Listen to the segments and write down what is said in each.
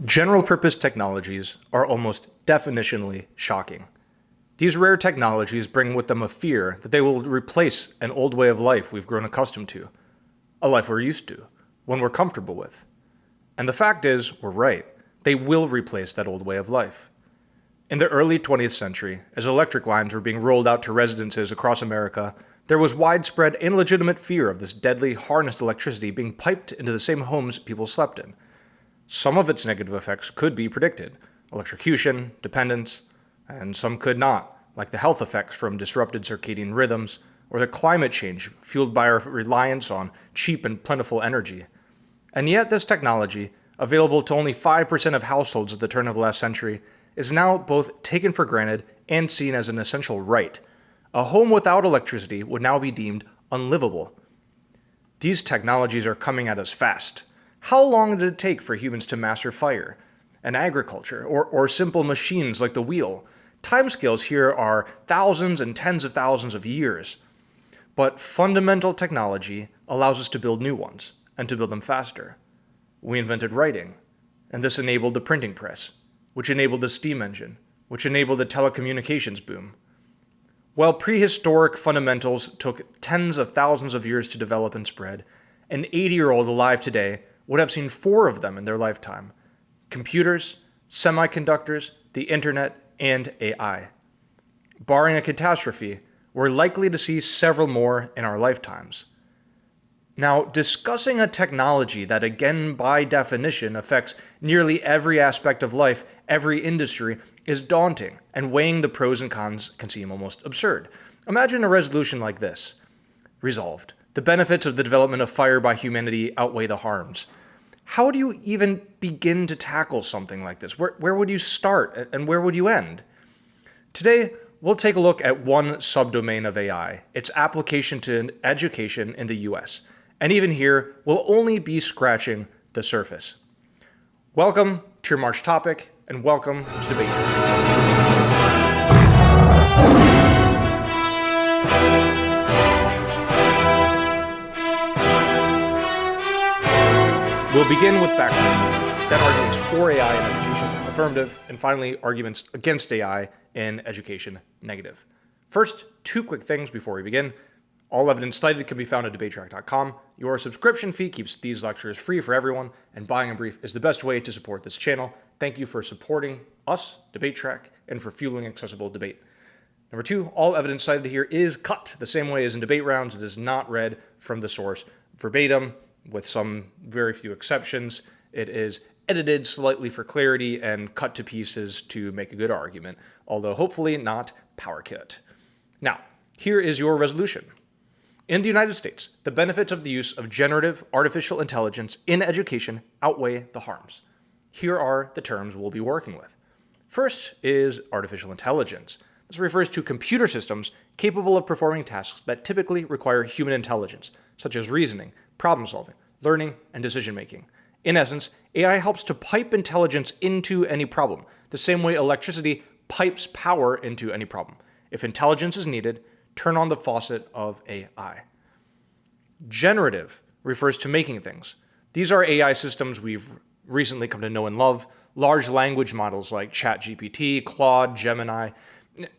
General-purpose technologies are almost definitionally shocking. These rare technologies bring with them a fear that they will replace an old way of life we've grown accustomed to, a life we're used to, one we're comfortable with. And the fact is, we're right. They will replace that old way of life. In the early 20th century, as electric lines were being rolled out to residences across America, there was widespread and legitimate fear of this deadly harnessed electricity being piped into the same homes people slept in. Some of its negative effects could be predicted: electrocution, dependence, and some could not, like the health effects from disrupted circadian rhythms or the climate change fueled by our reliance on cheap and plentiful energy. And yet this technology, available to only 5% of households at the turn of the last century, is now both taken for granted and seen as an essential right. A home without electricity would now be deemed unlivable. These technologies are coming at us fast. How long did it take for humans to master fire and agriculture, or simple machines like the wheel? Timescales here are thousands and tens of thousands of years. But fundamental technology allows us to build new ones, and to build them faster. We invented writing, and this enabled the printing press, which enabled the steam engine, which enabled the telecommunications boom. While prehistoric fundamentals took tens of thousands of years to develop and spread, an 80-year-old alive today would have seen 4 of them in their lifetime: computers, semiconductors, the internet, and AI. Barring a catastrophe, we're likely to see several more in our lifetimes. Now, discussing a technology that, again, by definition, affects nearly every aspect of life, every industry, is daunting, and weighing the pros and cons can seem almost absurd. Imagine a resolution like this. Resolved. The benefits of the development of fire by humanity outweigh the harms. How do you even begin to tackle something like this? Where would you start, and where would you end? Today, we'll take a look at one subdomain of AI, its application to education in the US. And even here, we'll only be scratching the surface. Welcome to your March topic, and welcome to Debate. We'll begin with background, then arguments for AI in education, affirmative, and finally arguments against AI in education, negative. First, 2 quick things before we begin. All evidence cited can be found at debatetrack.com. Your subscription fee keeps these lectures free for everyone, and buying a brief is the best way to support this channel. Thank you for supporting us, DebateTrack, and for fueling accessible debate. Number 2, all evidence cited here is cut the same way as in debate rounds. It is not read from the source verbatim, with some very few exceptions. It is edited slightly for clarity and cut to pieces to make a good argument, although hopefully not power cut. Now, here is your resolution. In the United States, the benefits of the use of generative artificial intelligence in education outweigh the harms. Here are the terms we'll be working with. First is artificial intelligence. This refers to computer systems capable of performing tasks that typically require human intelligence, such as reasoning, problem solving, learning, and decision making. In essence, AI helps to pipe intelligence into any problem, the same way electricity pipes power into any problem. If intelligence is needed, turn on the faucet of AI. Generative refers to making things. These are AI systems we've recently come to know and love, large language models like ChatGPT, Claude, Gemini,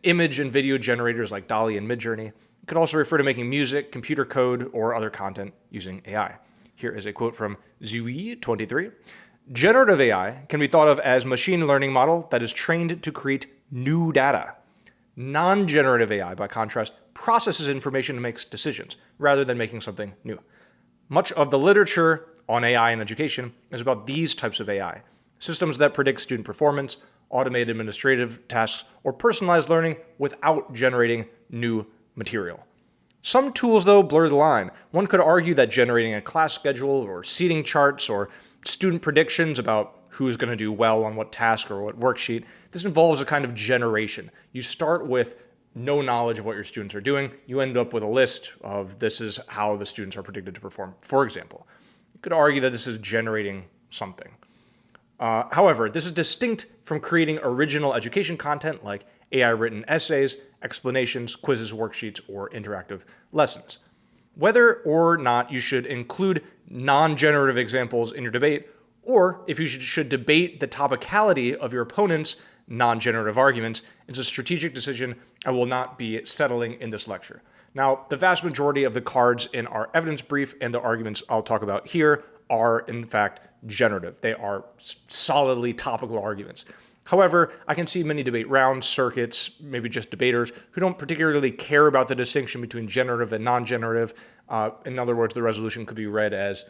image and video generators like DALL-E and Midjourney. It could also refer to making music, computer code, or other content using AI. Here is a quote from Zui23. Generative AI can be thought of as a machine learning model that is trained to create new data. Non-generative AI, by contrast, processes information and makes decisions, rather than making something new. Much of the literature on AI in education is about these types of AI, systems that predict student performance, automate administrative tasks, or personalized learning without generating new material. Some tools, though, blur the line. One could argue that generating a class schedule or seating charts or student predictions about who's going to do well on what task or what worksheet, this involves a kind of generation. You start with no knowledge of what your students are doing. You end up with a list of this is how the students are predicted to perform. For example, you could argue that this is generating something. However, this is distinct from creating original education content like AI-written essays, explanations, quizzes, worksheets, or interactive lessons. Whether or not you should include non-generative examples in your debate or if you should debate the topicality of your opponent's non-generative arguments. It's a strategic decision I will not be settling in this lecture. Now, the vast majority of the cards in our evidence brief and the arguments I'll talk about here are, in fact, generative. They are solidly topical arguments. However, I can see many debate rounds, circuits, maybe just debaters who don't particularly care about the distinction between generative and non-generative. In other words, the resolution could be read as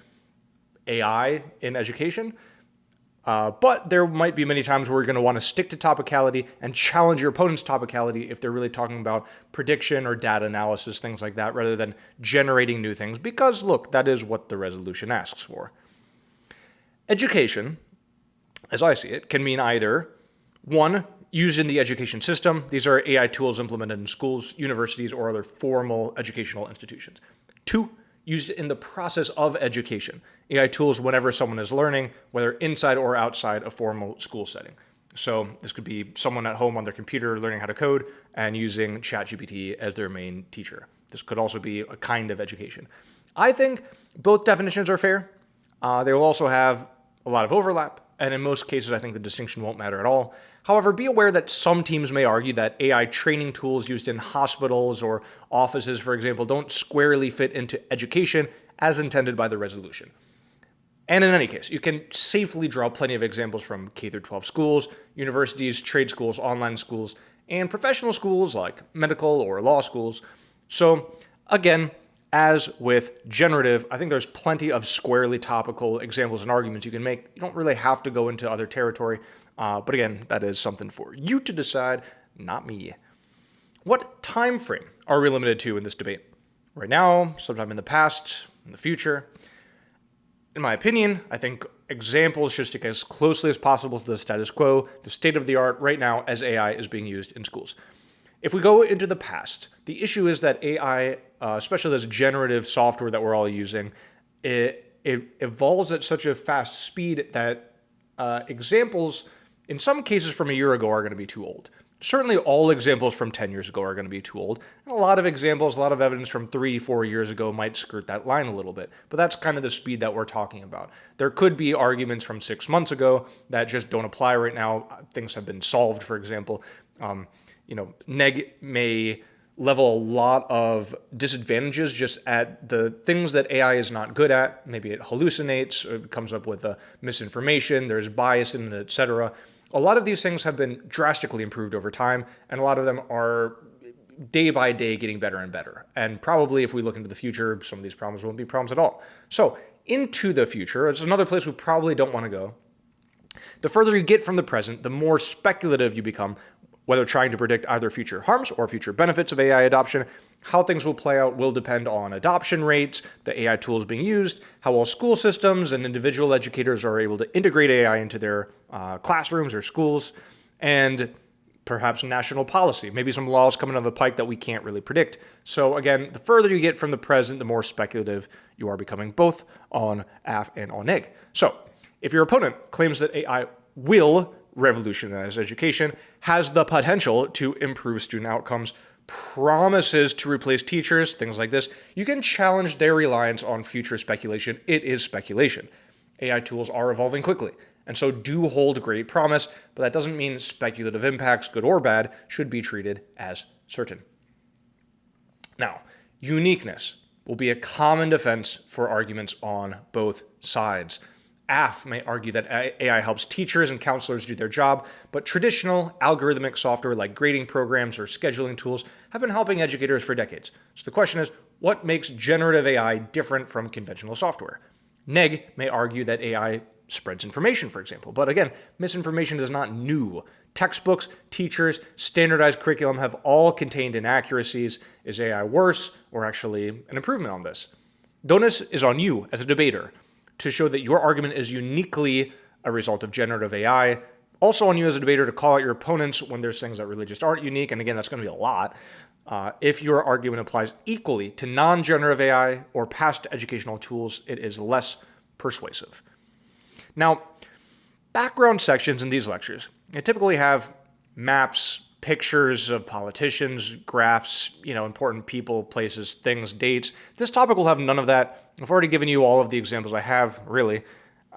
AI in education. But there might be many times where you're going to want to stick to topicality and challenge your opponent's topicality if they're really talking about prediction or data analysis, things like that, rather than generating new things, because, look, that is what the resolution asks for. Education, as I see it, can mean either, one, used in the education system. These are AI tools implemented in schools, universities, or other formal educational institutions. Two, used in the process of education. AI tools whenever someone is learning, whether inside or outside a formal school setting. So this could be someone at home on their computer learning how to code and using ChatGPT as their main teacher. This could also be a kind of education. I think both definitions are fair. They will also have a lot of overlap, and in most cases, I think the distinction won't matter at all. However, be aware that some teams may argue that AI training tools used in hospitals or offices, for example, don't squarely fit into education as intended by the resolution. And in any case, you can safely draw plenty of examples from K-12 schools, universities, trade schools, online schools, and professional schools like medical or law schools. So again, as with generative, I think there's plenty of squarely topical examples and arguments you can make. You don't really have to go into other territory. But again, that is something for you to decide, not me. What time frame are we limited to in this debate? Right now, sometime in the past, in the future? In my opinion, I think examples should stick as closely as possible to the status quo, the state of the art right now as AI is being used in schools. If we go into the past, the issue is that AI, especially this generative software that we're all using, it evolves at such a fast speed that examples, in some cases from a year ago, are going to be too old. Certainly all examples from 10 years ago are going to be too old. And a lot of examples, a lot of evidence from 3-4 years ago might skirt that line a little bit. But that's kind of the speed that we're talking about. There could be arguments from 6 months ago that just don't apply right now. Things have been solved, for example. Neg may level a lot of disadvantages just at the things that AI is not good at. Maybe it hallucinates, or it comes up with misinformation, there's bias in it, etc. A lot of these things have been drastically improved over time, and a lot of them are day by day getting better and better. And probably if we look into the future, some of these problems won't be problems at all. So into the future, it's another place we probably don't want to go. The further you get from the present, the more speculative you become, whether trying to predict either future harms or future benefits of AI adoption. How things will play out will depend on adoption rates, the AI tools being used, how well school systems and individual educators are able to integrate AI into their classrooms or schools, and perhaps national policy, maybe some laws coming down the pike that we can't really predict. So again, the further you get from the present, the more speculative you are becoming, both on AF and on neg. So if your opponent claims that AI will revolutionize education, has the potential to improve student outcomes, promises to replace teachers, things like this, you can challenge their reliance on future speculation. It is speculation. AI tools are evolving quickly, and so do hold great promise, but that doesn't mean speculative impacts, good or bad, should be treated as certain. Now, uniqueness will be a common defense for arguments on both sides. AF may argue that AI helps teachers and counselors do their job, but traditional algorithmic software like grading programs or scheduling tools have been helping educators for decades. So the question is, what makes generative AI different from conventional software? Neg may argue that AI spreads information, for example, but again, misinformation is not new. Textbooks, teachers, standardized curriculum have all contained inaccuracies. Is AI worse or actually an improvement on this? The onus is on you as a debater to show that your argument is uniquely a result of generative AI. Also on you as a debater to call out your opponents when there's things that really just aren't unique, and again, that's going to be a lot. If your argument applies equally to non-generative AI or past educational tools, it is less persuasive. Now, background sections in these lectures, they typically have maps, pictures of politicians, graphs, important people, places, things, dates. This topic will have none of that. I've already given you all of the examples I have, really.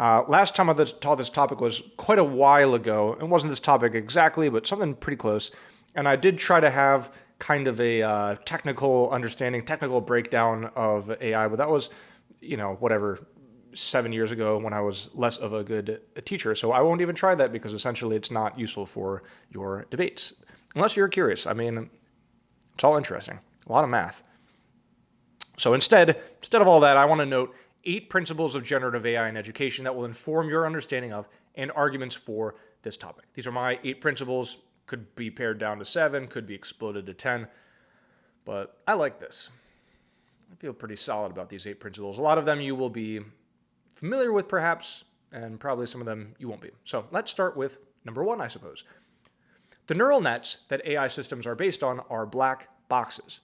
Last time I taught this topic was quite a while ago. It wasn't this topic exactly, but something pretty close. And I did try to have kind of a technical understanding, technical breakdown of AI, but that was, whatever, 7 years ago when I was less of a good teacher. So I won't even try that because essentially it's not useful for your debates. Unless you're curious. I mean, it's all interesting. A lot of math. So instead of all that, I want to note 8 principles of generative AI in education that will inform your understanding of and arguments for this topic. These are my 8 principles. Could be pared down to 7, could be exploded to 10, but I like this. I feel pretty solid about these 8 principles. A lot of them you will be familiar with perhaps, and probably some of them you won't be. So let's start with number 1, I suppose. The neural nets that AI systems are based on are black boxes.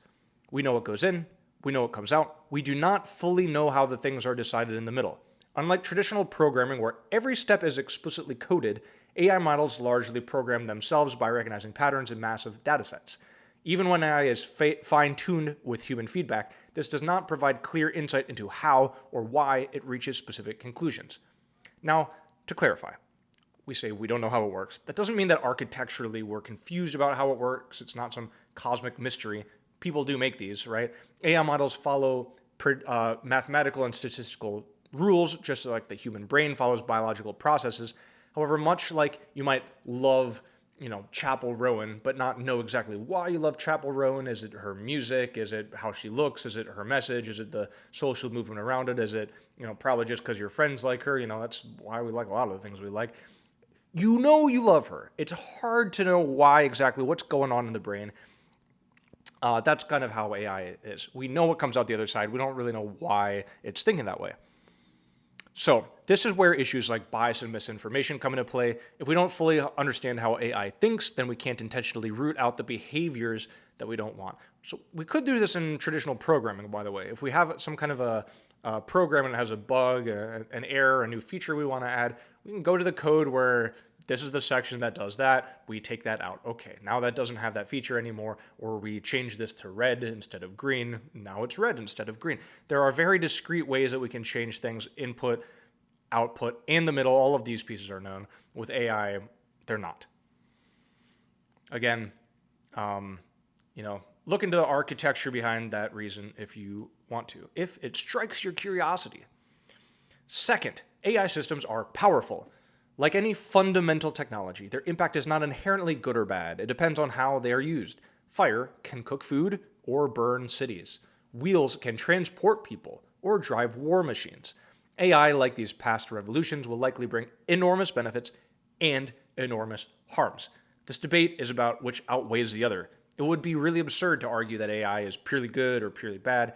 We know what goes in, we know what comes out. We do not fully know how the things are decided in the middle. Unlike traditional programming where every step is explicitly coded, AI models largely program themselves by recognizing patterns in massive datasets. Even when AI is fine-tuned with human feedback, this does not provide clear insight into how or why it reaches specific conclusions. Now, to clarify, we say we don't know how it works. That doesn't mean that architecturally we're confused about how it works. It's not some cosmic mystery. People do make these, right? AI models follow mathematical and statistical rules, just like the human brain follows biological processes. However, much like you might love, Chapel Rowan, but not know exactly why you love Chapel Rowan. Is it her music? Is it how she looks? Is it her message? Is it the social movement around it? Is it, probably just because your friends like her? That's why we like a lot of the things we like. You love her. It's hard to know why exactly, what's going on in the brain. That's kind of how AI is. We know what comes out the other side. We don't really know why it's thinking that way. So this is where issues like bias and misinformation come into play. If we don't fully understand how AI thinks, then we can't intentionally root out the behaviors that we don't want. So we could do this in traditional programming, by the way. If we have some kind of a program and it has a bug, an error, a new feature we want to add, we can go to the code where this is the section that does that. We take that out. Okay, now that doesn't have that feature anymore, or we change this to red instead of green. Now it's red instead of green. There are very discrete ways that we can change things, input, output, and the middle. All of these pieces are known. With AI, they're not. Again, look into the architecture behind that reason if you want to, if it strikes your curiosity. Second, AI systems are powerful. Like any fundamental technology, their impact is not inherently good or bad. It depends on how they are used. Fire can cook food or burn cities. Wheels can transport people or drive war machines. AI, like these past revolutions, will likely bring enormous benefits and enormous harms. This debate is about which outweighs the other. It would be really absurd to argue that AI is purely good or purely bad.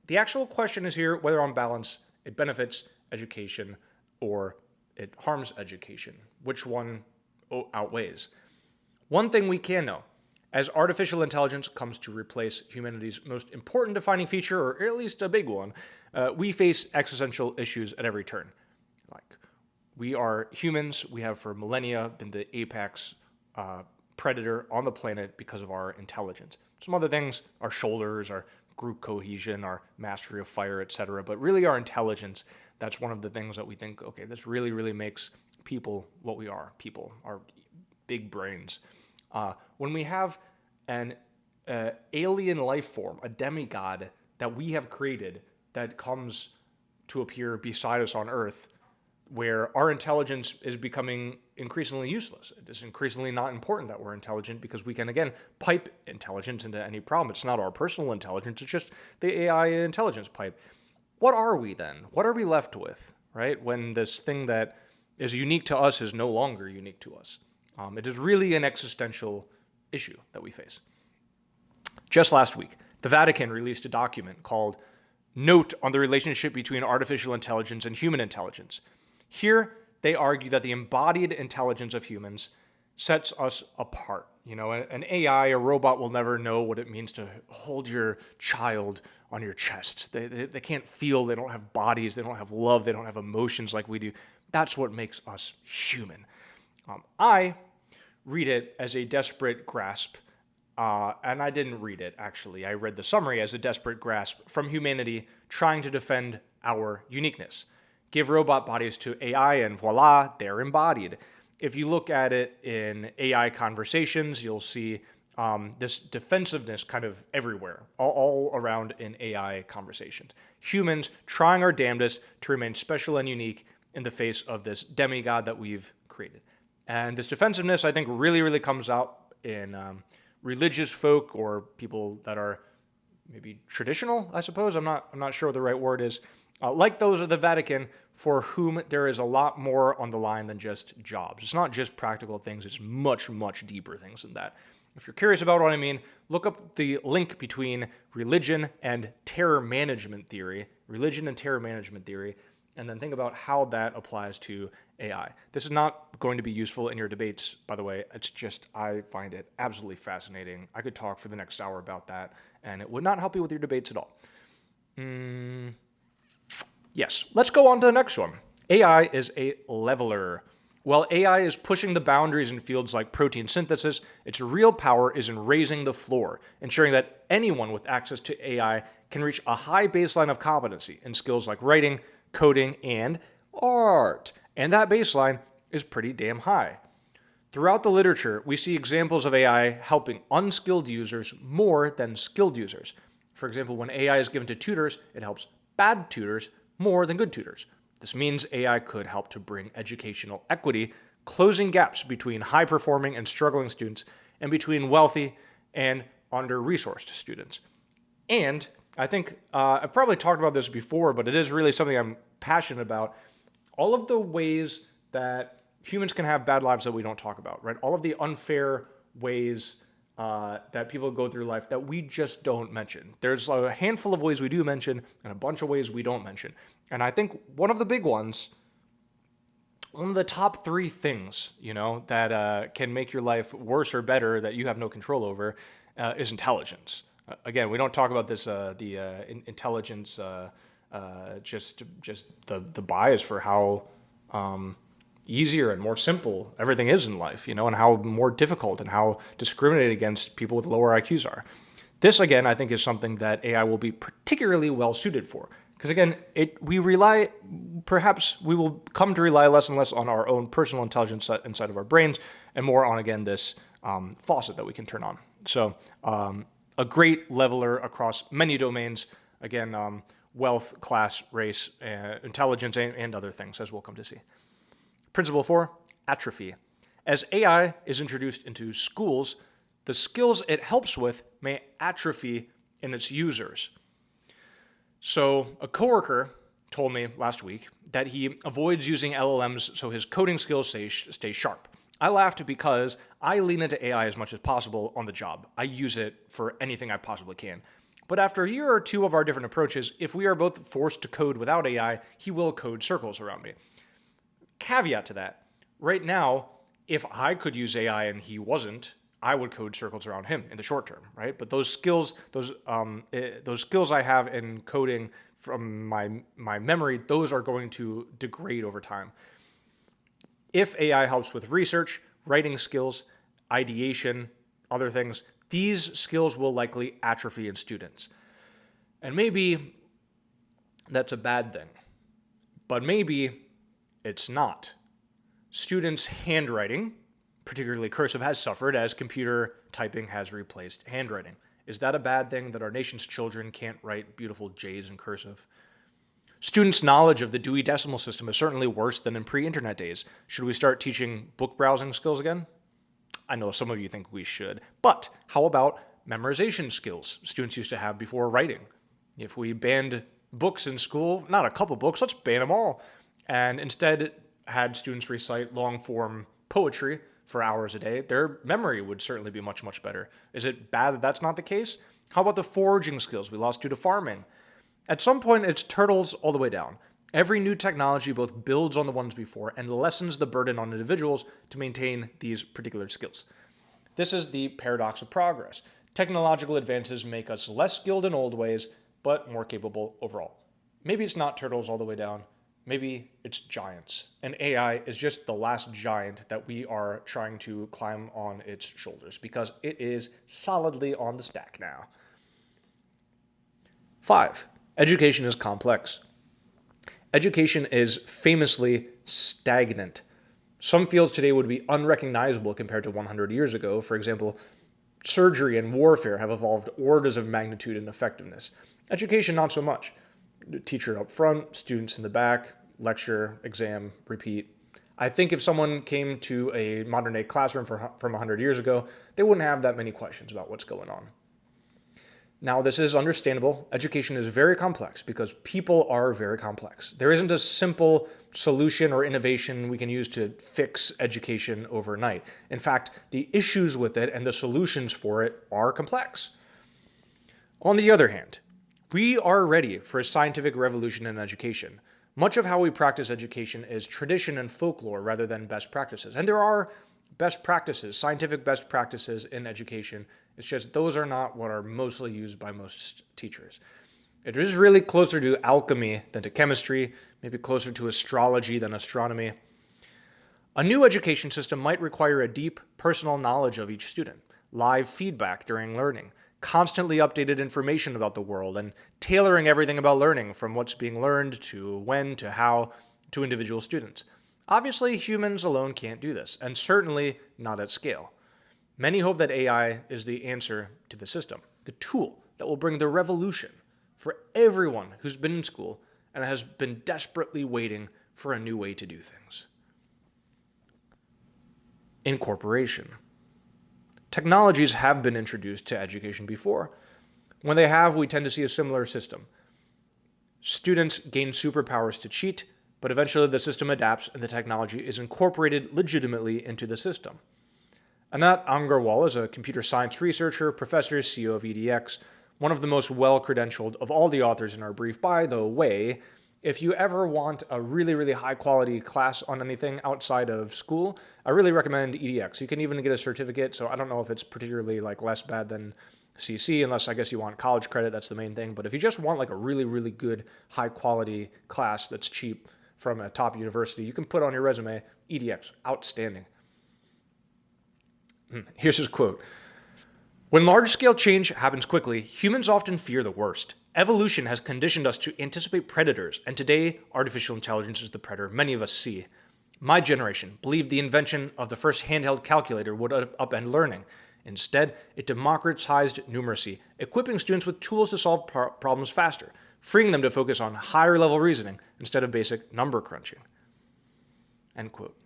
The actual question is here whether on balance it benefits education or it harms education. Which one outweighs? One thing we can know, as artificial intelligence comes to replace humanity's most important defining feature, or at least a big one, we face existential issues at every turn. Like, we are humans, we have for millennia been the apex predator on the planet because of our intelligence. Some other things, our shoulders, our group cohesion, our mastery of fire, etc. But really our intelligence, that's one of the things that we think, okay, this really, really makes people what we are, people, our big brains. When we have an alien life form, a demigod that we have created that comes to appear beside us on Earth, where our intelligence is becoming increasingly useless. It is increasingly not important that we're intelligent because we can, again, pipe intelligence into any problem. It's not our personal intelligence, it's just the AI intelligence pipe. What are we then? What are we left with, right? When this thing that is unique to us is no longer unique to us. It is really an existential issue that we face. Just last week, the Vatican released a document called Note on the Relationship Between Artificial Intelligence and Human Intelligence. Here, they argue that the embodied intelligence of humans sets us apart. An AI, a robot, will never know what it means to hold your child on your chest. They can't feel, they don't have bodies, they don't have love, they don't have emotions like we do. That's what makes us human. I read it as a desperate grasp, and I didn't read it, actually. I read the summary as a desperate grasp from humanity trying to defend our uniqueness. Give robot bodies to AI and voila, they're embodied. If you look at it in AI conversations, you'll see this defensiveness kind of everywhere, all around in AI conversations. Humans trying our damnedest to remain special and unique in the face of this demigod that we've created. And this defensiveness, I think, really comes out in religious folk or people that are maybe traditional, I suppose. I'm not sure what the right word is. Like those of the Vatican, for whom there is a lot more on the line than just jobs. It's not just practical things, it's much deeper things than that. If you're curious about what I mean, look up the link between religion and terror management theory, and then think about how that applies to AI. This is not going to be useful in your debates, by the way. It's just, I find it absolutely fascinating. I could talk for the next hour about that, and it would not help you with your debates at all. Yes, let's go on to the next one. AI is a leveler. While AI is pushing the boundaries in fields like protein synthesis, its real power is in raising the floor, ensuring that anyone with access to AI can reach a high baseline of competency in skills like writing, coding, and art. And that baseline is pretty damn high. Throughout the literature, we see examples of AI helping unskilled users more than skilled users. For example, when AI is given to tutors, it helps bad tutors more than good tutors. This means AI could help to bring educational equity, closing gaps between high-performing and struggling students and between wealthy and under-resourced students. And I think I've probably talked about this before, but it is really something I'm passionate about. All of the ways that humans can have bad lives that we don't talk about, right? All of the unfair ways that people go through life that we just don't mention. There's a handful of ways we do mention and a bunch of ways we don't mention. And I think one of the big ones, one of the top 3 things, that can make your life worse or better that you have no control over is intelligence. Again, we don't talk about this, intelligence, just the bias for how easier and more simple everything is in life, and how more difficult and how discriminated against people with lower IQs are. This, again, I think is something that AI will be particularly well suited for. Because again, we will come to rely less and less on our own personal intelligence inside of our brains and more on, again, this faucet that we can turn on. So a great leveler across many domains, again, wealth, class, race, intelligence, and other things, as we'll come to see. Principle 4, atrophy. As AI is introduced into schools, the skills it helps with may atrophy in its users. So a coworker told me last week that he avoids using LLMs so his coding skills stay sharp. I laughed because I lean into AI as much as possible on the job. I use it for anything I possibly can. But after a year or 2 of our different approaches, if we are both forced to code without AI, he will code circles around me. Caveat to that, right now, if I could use AI and he wasn't, I would code circles around him in the short term, right? But those skills I have in coding from my memory, those are going to degrade over time. If AI helps with research, writing skills, ideation, other things, these skills will likely atrophy in students. And maybe that's a bad thing, but maybe it's not. Students' handwriting, particularly cursive, has suffered as computer typing has replaced handwriting. Is that a bad thing that our nation's children can't write beautiful J's in cursive? Students' knowledge of the Dewey Decimal System is certainly worse than in pre-internet days. Should we start teaching book browsing skills again? I know some of you think we should, but how about memorization skills students used to have before writing? If we banned books in school, not a couple books, let's ban them all, and instead had students recite long-form poetry for hours a day, their memory would certainly be much better. Is it bad that that's not the case? How about the foraging skills we lost due to farming? At some point, it's turtles all the way down. Every new technology both builds on the ones before and lessens the burden on individuals to maintain these particular skills. This is the paradox of progress. Technological advances make us less skilled in old ways, but more capable overall. Maybe it's not turtles all the way down. Maybe it's giants. And AI is just the last giant that we are trying to climb on its shoulders because it is solidly on the stack now. 5. Education is complex. Education is famously stagnant. Some fields today would be unrecognizable compared to 100 years ago. For example, surgery and warfare have evolved orders of magnitude in effectiveness. Education, not so much. The teacher up front, students in the back, lecture, exam, repeat. I think if someone came to a modern day classroom from 100 years ago, they wouldn't have that many questions about what's going on. Now, this is understandable. Education is very complex because people are very complex. There isn't a simple solution or innovation we can use to fix education overnight. In fact, the issues with it and the solutions for it are complex. On the other hand, we are ready for a scientific revolution in education. Much of how we practice education is tradition and folklore rather than best practices. And there are best practices, scientific best practices in education. It's just those are not what are mostly used by most teachers. It is really closer to alchemy than to chemistry, maybe closer to astrology than astronomy. A new education system might require a deep personal knowledge of each student, live feedback during learning, constantly updated information about the world, and tailoring everything about learning from what's being learned to when to how to individual students. Obviously, humans alone can't do this, and certainly not at scale. Many hope that AI is the answer to the system, the tool that will bring the revolution for everyone who's been in school and has been desperately waiting for a new way to do things. Incorporation. Technologies have been introduced to education before. When they have, we tend to see a similar system. Students gain superpowers to cheat, but eventually the system adapts and the technology is incorporated legitimately into the system. Anat Angarwal is a computer science researcher, professor, CEO of EDX, one of the most well-credentialed of all the authors in our brief. By the way, if you ever want a really, really high-quality class on anything outside of school, I really recommend EDX. You can even get a certificate, so I don't know if it's particularly less bad than CC, unless I guess you want college credit. That's the main thing. But if you just want a really, really good, high-quality class that's cheap from a top university, you can put on your resume, EDX, outstanding. Here's his quote. When large-scale change happens quickly, humans often fear the worst. Evolution has conditioned us to anticipate predators, and today, artificial intelligence is the predator many of us see. My generation believed the invention of the first handheld calculator would upend learning. Instead, it democratized numeracy, equipping students with tools to solve problems faster, freeing them to focus on higher-level reasoning instead of basic number crunching. End quote.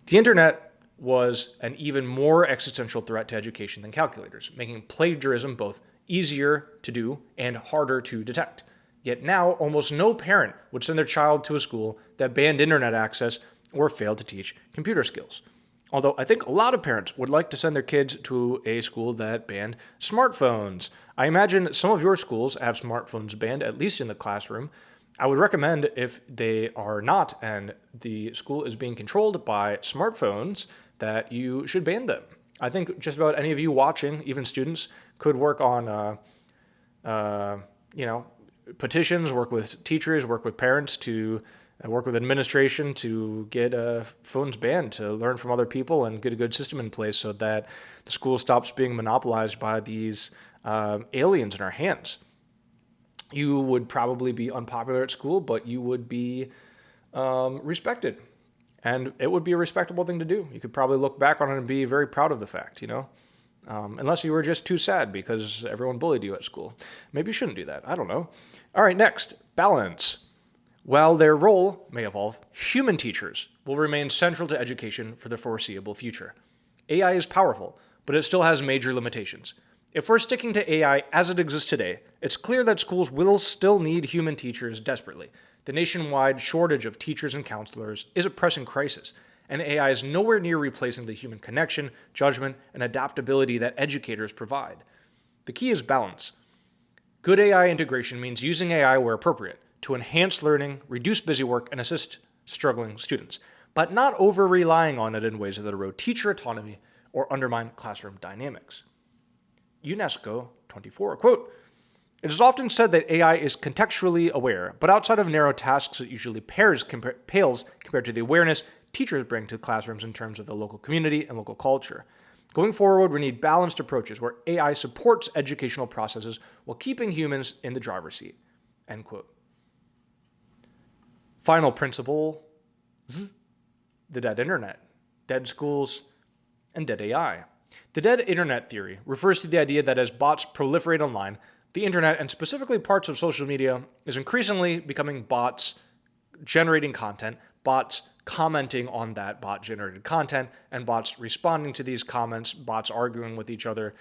The internet was an even more existential threat to education than calculators, making plagiarism both easier to do and harder to detect. Yet now, almost no parent would send their child to a school that banned internet access or failed to teach computer skills. Although I think a lot of parents would like to send their kids to a school that banned smartphones. I imagine some of your schools have smartphones banned, at least in the classroom. I would recommend, if they are not and the school is being controlled by smartphones, that you should ban them. I think just about any of you watching, even students, could work on, petitions, work with teachers, work with parents, to work with administration to get phones banned, to learn from other people and get a good system in place so that the school stops being monopolized by these aliens in our hands. You would probably be unpopular at school, but you would be respected. And it would be a respectable thing to do. You could probably look back on it and be very proud of the fact, unless you were just too sad because everyone bullied you at school. Maybe you shouldn't do that. I don't know. All right, next, balance. While their role may evolve, human teachers will remain central to education for the foreseeable future. AI is powerful, but it still has major limitations. If we're sticking to AI as it exists today, it's clear that schools will still need human teachers desperately. The nationwide shortage of teachers and counselors is a pressing crisis, and AI is nowhere near replacing the human connection, judgment, and adaptability that educators provide. The key is balance. Good AI integration means using AI where appropriate to enhance learning, reduce busy work, and assist struggling students, but not over-relying on it in ways that erode teacher autonomy or undermine classroom dynamics. UNESCO 24, quote, "It is often said that AI is contextually aware, but outside of narrow tasks, it usually pales compared to the awareness teachers bring to classrooms in terms of the local community and local culture. Going forward, we need balanced approaches where AI supports educational processes while keeping humans in the driver's seat." End quote. Final principle, the dead internet, dead schools, and dead AI. The dead internet theory refers to the idea that as bots proliferate online, the internet, and specifically parts of social media, is increasingly becoming bots generating content, bots commenting on that bot-generated content, and bots responding to these comments, bots arguing with each other.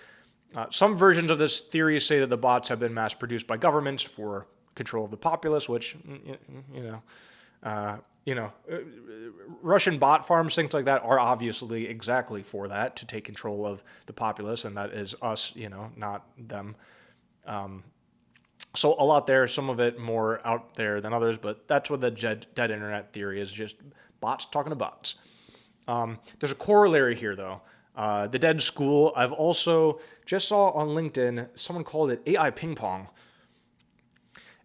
Some versions of this theory say that the bots have been mass-produced by governments for control of the populace, which, Russian bot farms, things like that, are obviously exactly for that, to take control of the populace, and that is us, not them. So a lot there, some of it more out there than others, but that's what the dead internet theory is, just bots talking to bots. There's a corollary here, though. The dead school, I've also just saw on LinkedIn, someone called it AI ping pong.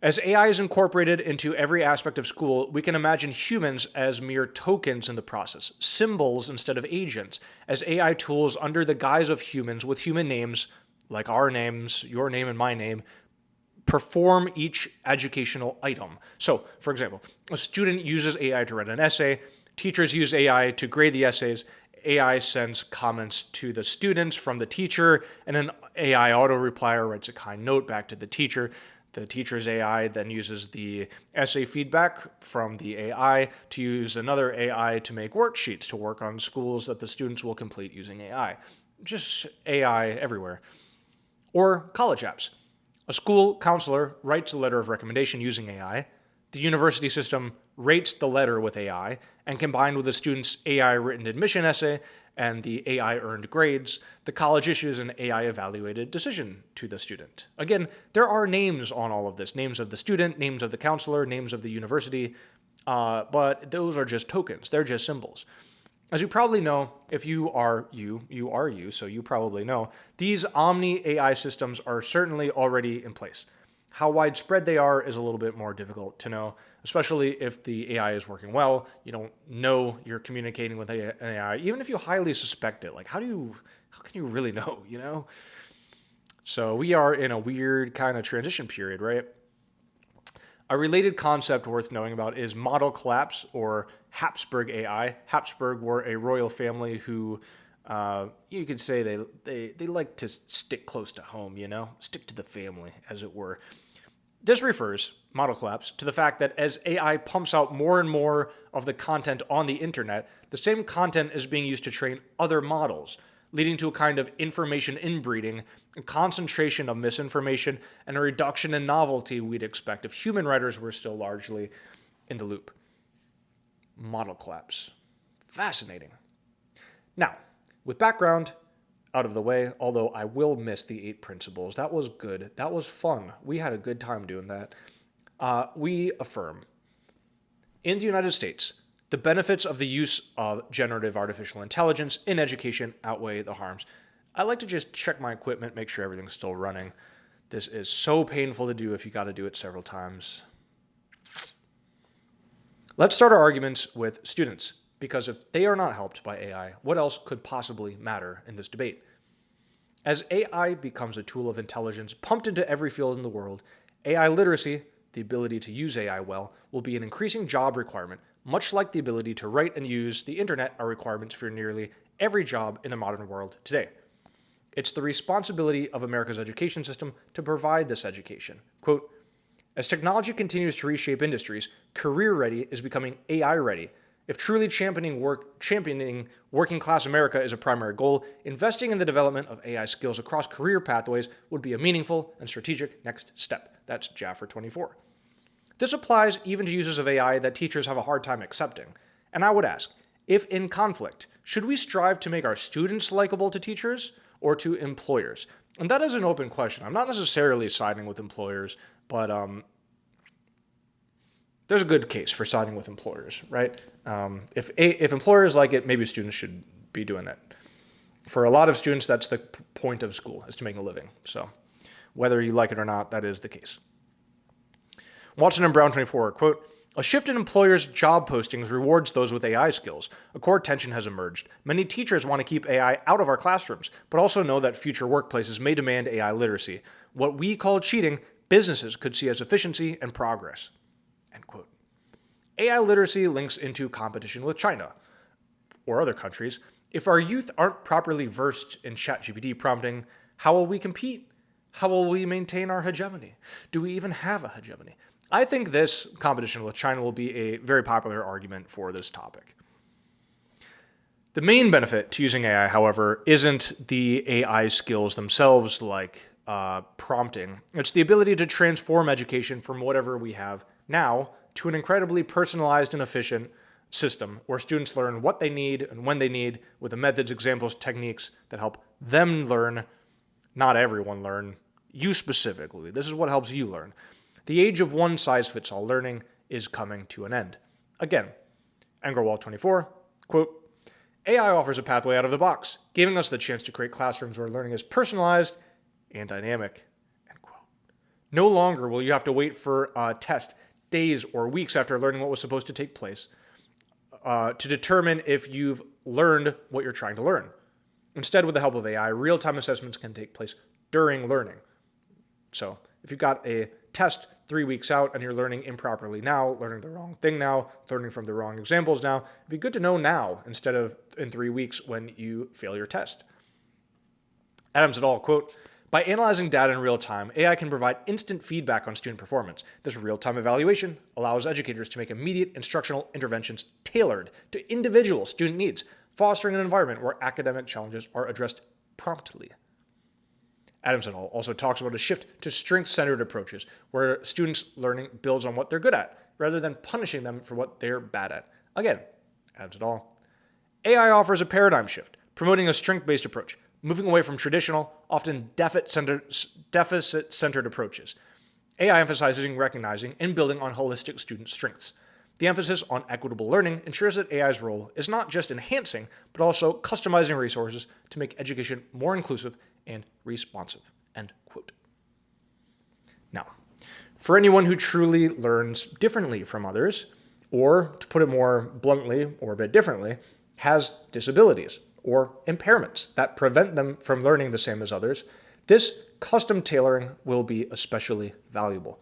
As AI is incorporated into every aspect of school, we can imagine humans as mere tokens in the process, symbols instead of agents, as AI tools under the guise of humans with human names, like our names, your name and my name, perform each educational item. So, for example, a student uses AI to write an essay, teachers use AI to grade the essays, AI sends comments to the students from the teacher, and an AI auto-replier writes a kind note back to the teacher. The teacher's AI then uses the essay feedback from the AI to use another AI to make worksheets to work on schools that the students will complete using AI. Just AI everywhere. Or college apps. A school counselor writes a letter of recommendation using AI. The university system rates the letter with AI, and combined with the student's AI-written admission essay and the AI-earned grades, the college issues an AI-evaluated decision to the student. Again, there are names on all of this, names of the student, names of the counselor, names of the university, but those are just tokens. They're just symbols. As you probably know, if you are you, so you probably know, these omni-AI systems are certainly already in place. How widespread they are is a little bit more difficult to know, especially if the AI is working well. You don't know you're communicating with an AI, even if you highly suspect it. Like, how can you really know, So we are in a weird kind of transition period, right? A related concept worth knowing about is model collapse, or Habsburg AI. Habsburg were a royal family who, you could say they like to stick close to home, stick to the family, as it were. This refers, model collapse, to the fact that as AI pumps out more and more of the content on the internet, the same content is being used to train other models, leading to a kind of information inbreeding, a concentration of misinformation, and a reduction in novelty we'd expect if human writers were still largely in the loop. Model collapse. Fascinating. Now, with background out of the way, although I will miss the 8 principles. That was good. That was fun. We had a good time doing that. We affirm. In the United States, the benefits of the use of generative artificial intelligence in education outweigh the harms. I like to just check my equipment, make sure everything's still running. This is so painful to do if you got to do it several times. Let's start our arguments with students, because if they are not helped by AI, what else could possibly matter in this debate? As AI becomes a tool of intelligence pumped into every field in the world, AI literacy, the ability to use AI well, will be an increasing job requirement, much like the ability to write and use the internet are requirements for nearly every job in the modern world today. It's the responsibility of America's education system to provide this education. Quote, as technology continues to reshape industries, career ready is becoming AI ready. If truly championing working class America is a primary goal, investing in the development of AI skills across career pathways would be a meaningful and strategic next step. That's Jaffer 24. This applies even to uses of AI that teachers have a hard time accepting. And I would ask, if in conflict, should we strive to make our students likable to teachers or to employers? And that is an open question. I'm not necessarily siding with employers, but there's a good case for siding with employers, right? If employers like it, maybe students should be doing it. For a lot of students, that's the point of school, is to make a living. So whether you like it or not, that is the case. Watson and Brown 24, quote, a shift in employers' job postings rewards those with AI skills. A core tension has emerged. Many teachers want to keep AI out of our classrooms, but also know that future workplaces may demand AI literacy. What we call cheating, businesses could see as efficiency and progress. End quote. AI literacy links into competition with China or other countries. If our youth aren't properly versed in ChatGPT prompting, how will we compete? How will we maintain our hegemony? Do we even have a hegemony? I think this competition with China will be a very popular argument for this topic. The main benefit to using AI, however, isn't the AI skills themselves like prompting. It's the ability to transform education from whatever we have now to an incredibly personalized and efficient system where students learn what they need and when they need with the methods, examples, techniques that help them learn, not everyone learn, you specifically. This is what helps you learn. The age of one-size-fits-all learning is coming to an end. Again, Engerwald 24, quote, AI offers a pathway out of the box, giving us the chance to create classrooms where learning is personalized and dynamic, end quote. No longer will you have to wait for a test days or weeks after learning what was supposed to take place to determine if you've learned what you're trying to learn. Instead, with the help of AI, real-time assessments can take place during learning. So if you've got a test 3 weeks out and you're learning improperly now, learning the wrong thing now, learning from the wrong examples now, it'd be good to know now instead of in 3 weeks when you fail your test. Adams et al., quote, by analyzing data in real time, AI can provide instant feedback on student performance. This real-time evaluation allows educators to make immediate instructional interventions tailored to individual student needs, fostering an environment where academic challenges are addressed promptly. Adams et al. Also talks about a shift to strength-centered approaches, where students' learning builds on what they're good at, rather than punishing them for what they're bad at. Again, Adams et al. AI offers a paradigm shift, promoting a strength-based approach, moving away from traditional, often deficit-centered approaches. AI emphasizing recognizing and building on holistic student strengths. The emphasis on equitable learning ensures that AI's role is not just enhancing, but also customizing resources to make education more inclusive and responsive, end quote. Now, for anyone who truly learns differently from others, or to put it more bluntly or a bit differently, has disabilities or impairments that prevent them from learning the same as others, this custom tailoring will be especially valuable.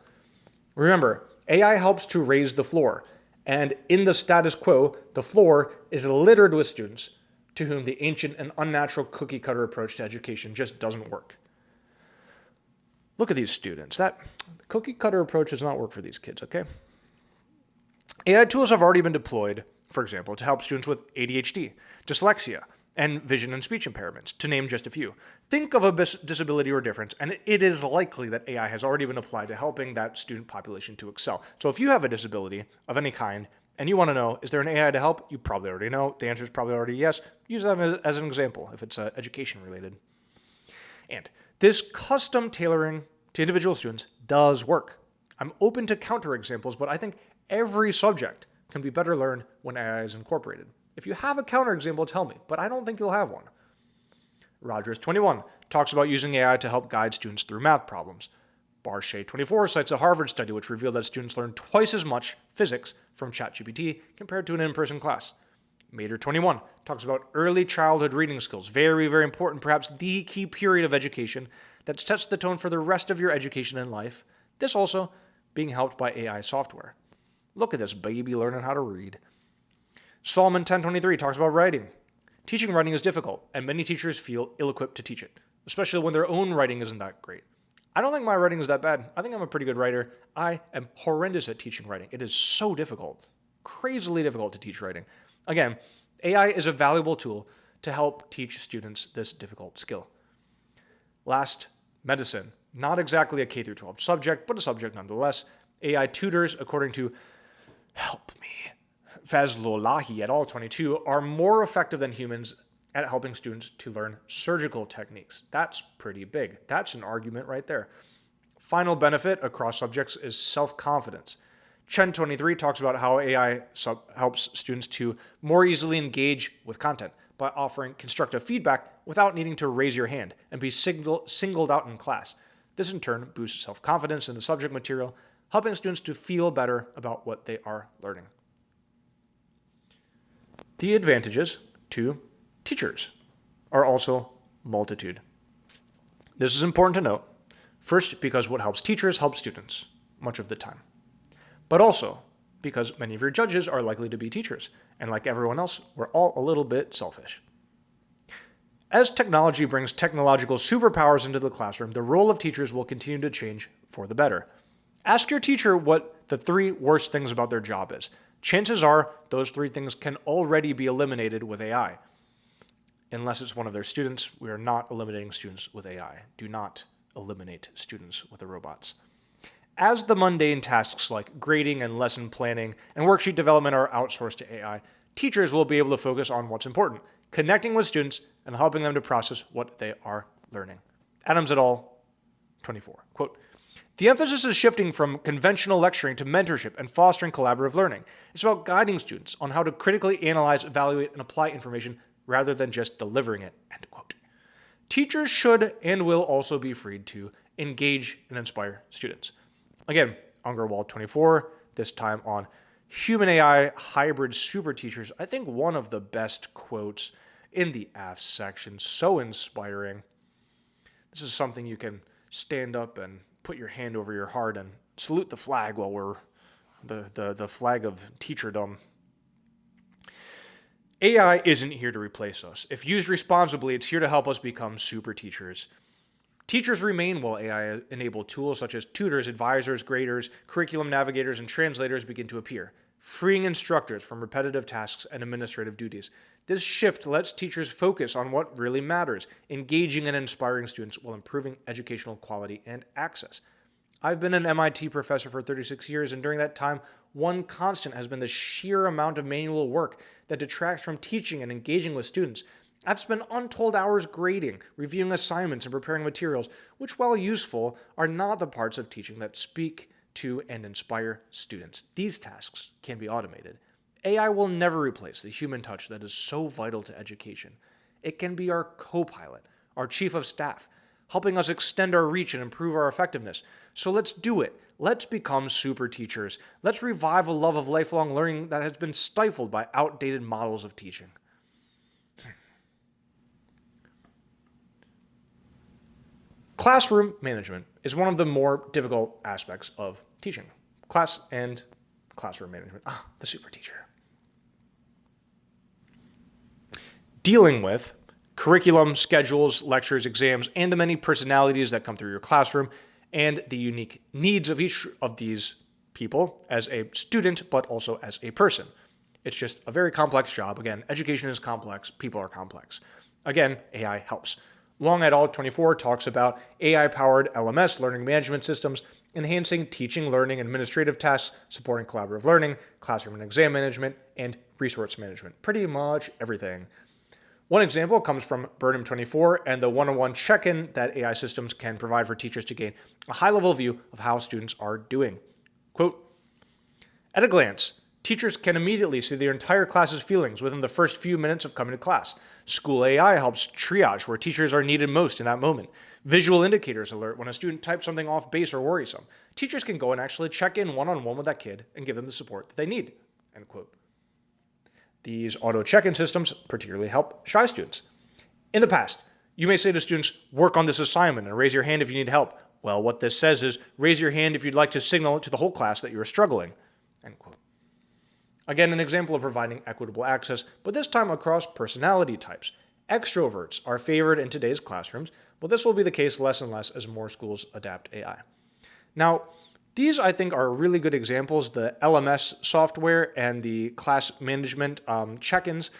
Remember, AI helps to raise the floor, and in the status quo, the floor is littered with students to whom the ancient and unnatural cookie-cutter approach to education just doesn't work. Look at these students. That cookie-cutter approach does not work for these kids, okay? AI tools have already been deployed, for example, to help students with ADHD, dyslexia, and vision and speech impairments, to name just a few. Think of a disability or difference, and it is likely that AI has already been applied to helping that student population to excel. So if you have a disability of any kind, and you want to know, is there an AI to help? You probably already know. The answer is probably already yes. Use that as an example if it's education related. And this custom tailoring to individual students does work. I'm open to counterexamples, but I think every subject can be better learned when AI is incorporated. If you have a counterexample, tell me, but I don't think you'll have one. Rogers 21 talks about using AI to help guide students through math problems. Barshay 24 cites a Harvard study which revealed that students learn twice as much physics from ChatGPT compared to an in-person class. Mater 21 talks about early childhood reading skills, very, very important, perhaps the key period of education that sets the tone for the rest of your education in life. This also being helped by AI software. Look at this baby learning how to read. Solomon 10:23 talks about writing. Teaching writing is difficult, and many teachers feel ill-equipped to teach it, especially when their own writing isn't that great. I don't think my writing is that bad. I think I'm a pretty good writer. I am horrendous at teaching writing. It is so difficult, crazily difficult to teach writing. Again, AI is a valuable tool to help teach students this difficult skill. Last, medicine. Not exactly a K through 12 subject, but a subject nonetheless. AI tutors, according to Fazlolahi et al. 22, are more effective than humans at helping students to learn surgical techniques. That's pretty big. That's an argument right there. Final benefit across subjects is self-confidence. Chen 23 talks about how AI helps students to more easily engage with content by offering constructive feedback without needing to raise your hand and be singled out in class. This in turn boosts self-confidence in the subject material, helping students to feel better about what they are learning. The advantages to teachers are also multitude. This is important to note. First, because what helps teachers helps students much of the time. But also because many of your judges are likely to be teachers, and like everyone else, we're all a little bit selfish. As technology brings technological superpowers into the classroom, the role of teachers will continue to change for the better. Ask your teacher what the 3 worst things about their job is. Chances are those 3 things can already be eliminated with AI. Unless it's one of their students, we are not eliminating students with AI. Do not eliminate students with the robots. As the mundane tasks like grading and lesson planning and worksheet development are outsourced to AI, teachers will be able to focus on what's important, connecting with students and helping them to process what they are learning. Adams et al., 24. Quote, "The emphasis is shifting from conventional lecturing to mentorship and fostering collaborative learning. It's about guiding students on how to critically analyze, evaluate, and apply information rather than just delivering it." End quote. Teachers should and will also be freed to engage and inspire students. Again, Ungerwald 24, this time on human AI hybrid super teachers. I think one of the best quotes in the Aff section. So inspiring. This is something you can stand up and put your hand over your heart and salute the flag while we're the flag of teacherdom. AI isn't here to replace us. If used responsibly, it's here to help us become super teachers. Teachers remain while AI-enabled tools such as tutors, advisors, graders, curriculum navigators, and translators begin to appear, freeing instructors from repetitive tasks and administrative duties. This shift lets teachers focus on what really matters, engaging and inspiring students while improving educational quality and access. I've been an MIT professor for 36 years, and during that time, one constant has been the sheer amount of manual work that detracts from teaching and engaging with students. I've spent untold hours grading, reviewing assignments, and preparing materials, which, while useful, are not the parts of teaching that speak to and inspire students. These tasks can be automated. AI will never replace the human touch that is so vital to education. It can be our co-pilot, our chief of staff, helping us extend our reach and improve our effectiveness. So let's do it. Let's become super teachers. Let's revive a love of lifelong learning that has been stifled by outdated models of teaching. Classroom management is one of the more difficult aspects of teaching. Class and classroom management. The super teacher. Dealing with curriculum, schedules, lectures, exams, and the many personalities that come through your classroom, and the unique needs of each of these people as a student, but also as a person. It's just a very complex job. Again, education is complex, people are complex. Again, AI helps. Long et al. 24 talks about AI-powered LMS, learning management systems, enhancing teaching, learning, and administrative tasks, supporting collaborative learning, classroom and exam management, and resource management. Pretty much everything. One example comes from Burnham 24 and the one-on-one check-in that AI systems can provide for teachers to gain a high-level view of how students are doing. Quote, "At a glance, teachers can immediately see their entire class's feelings within the first few minutes of coming to class. School AI helps triage where teachers are needed most in that moment. Visual indicators alert when a student types something off base or worrisome. Teachers can go and actually check in one-on-one with that kid and give them the support that they need." End quote. These auto check-in systems particularly help shy students. In the past, you may say to students, "Work on this assignment and raise your hand if you need help." Well, what this says is, raise your hand if you'd like to signal to the whole class that you are struggling. End quote. Again, an example of providing equitable access, but this time across personality types. Extroverts are favored in today's classrooms, but this will be the case less and less as more schools adapt AI. Now, these, I think, are really good examples, the LMS software and the class management check-ins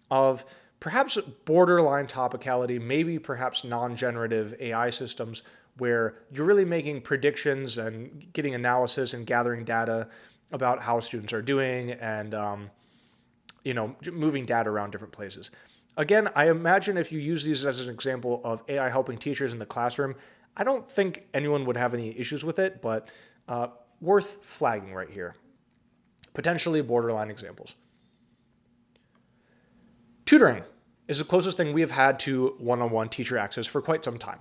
of perhaps borderline topicality, maybe perhaps non-generative AI systems where you're really making predictions and getting analysis and gathering data about how students are doing and moving data around different places. Again, I imagine if you use these as an example of AI helping teachers in the classroom, I don't think anyone would have any issues with it, but worth flagging right here. Potentially borderline examples. Tutoring is the closest thing we have had to one-on-one teacher access for quite some time.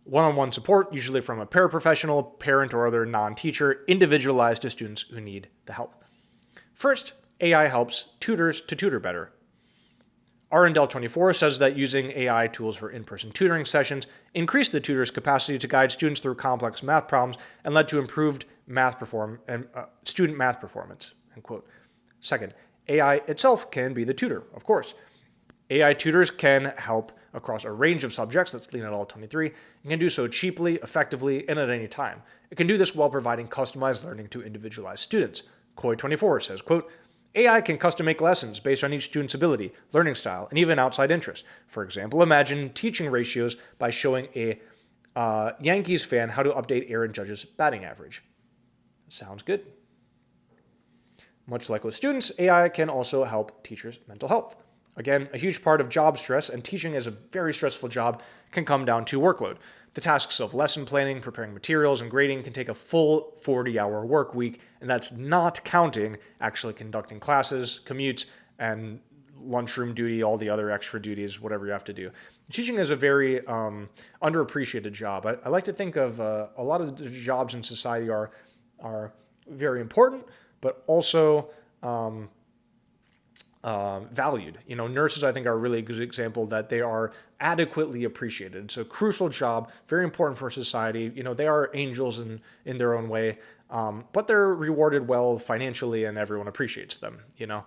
One-on-one support, usually from a paraprofessional, parent, or other non-teacher, individualized to students who need the help. First, AI helps tutors to tutor better. Arundel24 says that using AI tools for in-person tutoring sessions increased the tutor's capacity to guide students through complex math problems and led to improved student math performance. end quote. Second, AI itself can be the tutor, of course. AI tutors can help across a range of subjects, let's lean at all 23, and can do so cheaply, effectively, and at any time. It can do this while providing customized learning to individualized students. Koi24 says, quote, AI can custom make lessons based on each student's ability, learning style, and even outside interests. For example, imagine teaching ratios by showing a Yankees fan how to update Aaron Judge's batting average. Sounds good. Much like with students, AI can also help teachers' mental health. Again, a huge part of job stress, and teaching is a very stressful job, can come down to workload. The tasks of lesson planning, preparing materials, and grading can take a full 40-hour work week, and that's not counting actually conducting classes, commutes, and lunchroom duty, all the other extra duties, whatever you have to do. Teaching is a very underappreciated job. I like to think of a lot of the jobs in society are very important, but also valued. You know, nurses, I think, are a really good example that they are adequately appreciated. It's a crucial job, very important for society. You know, they are angels in their own way, but they're rewarded well financially and everyone appreciates them, you know.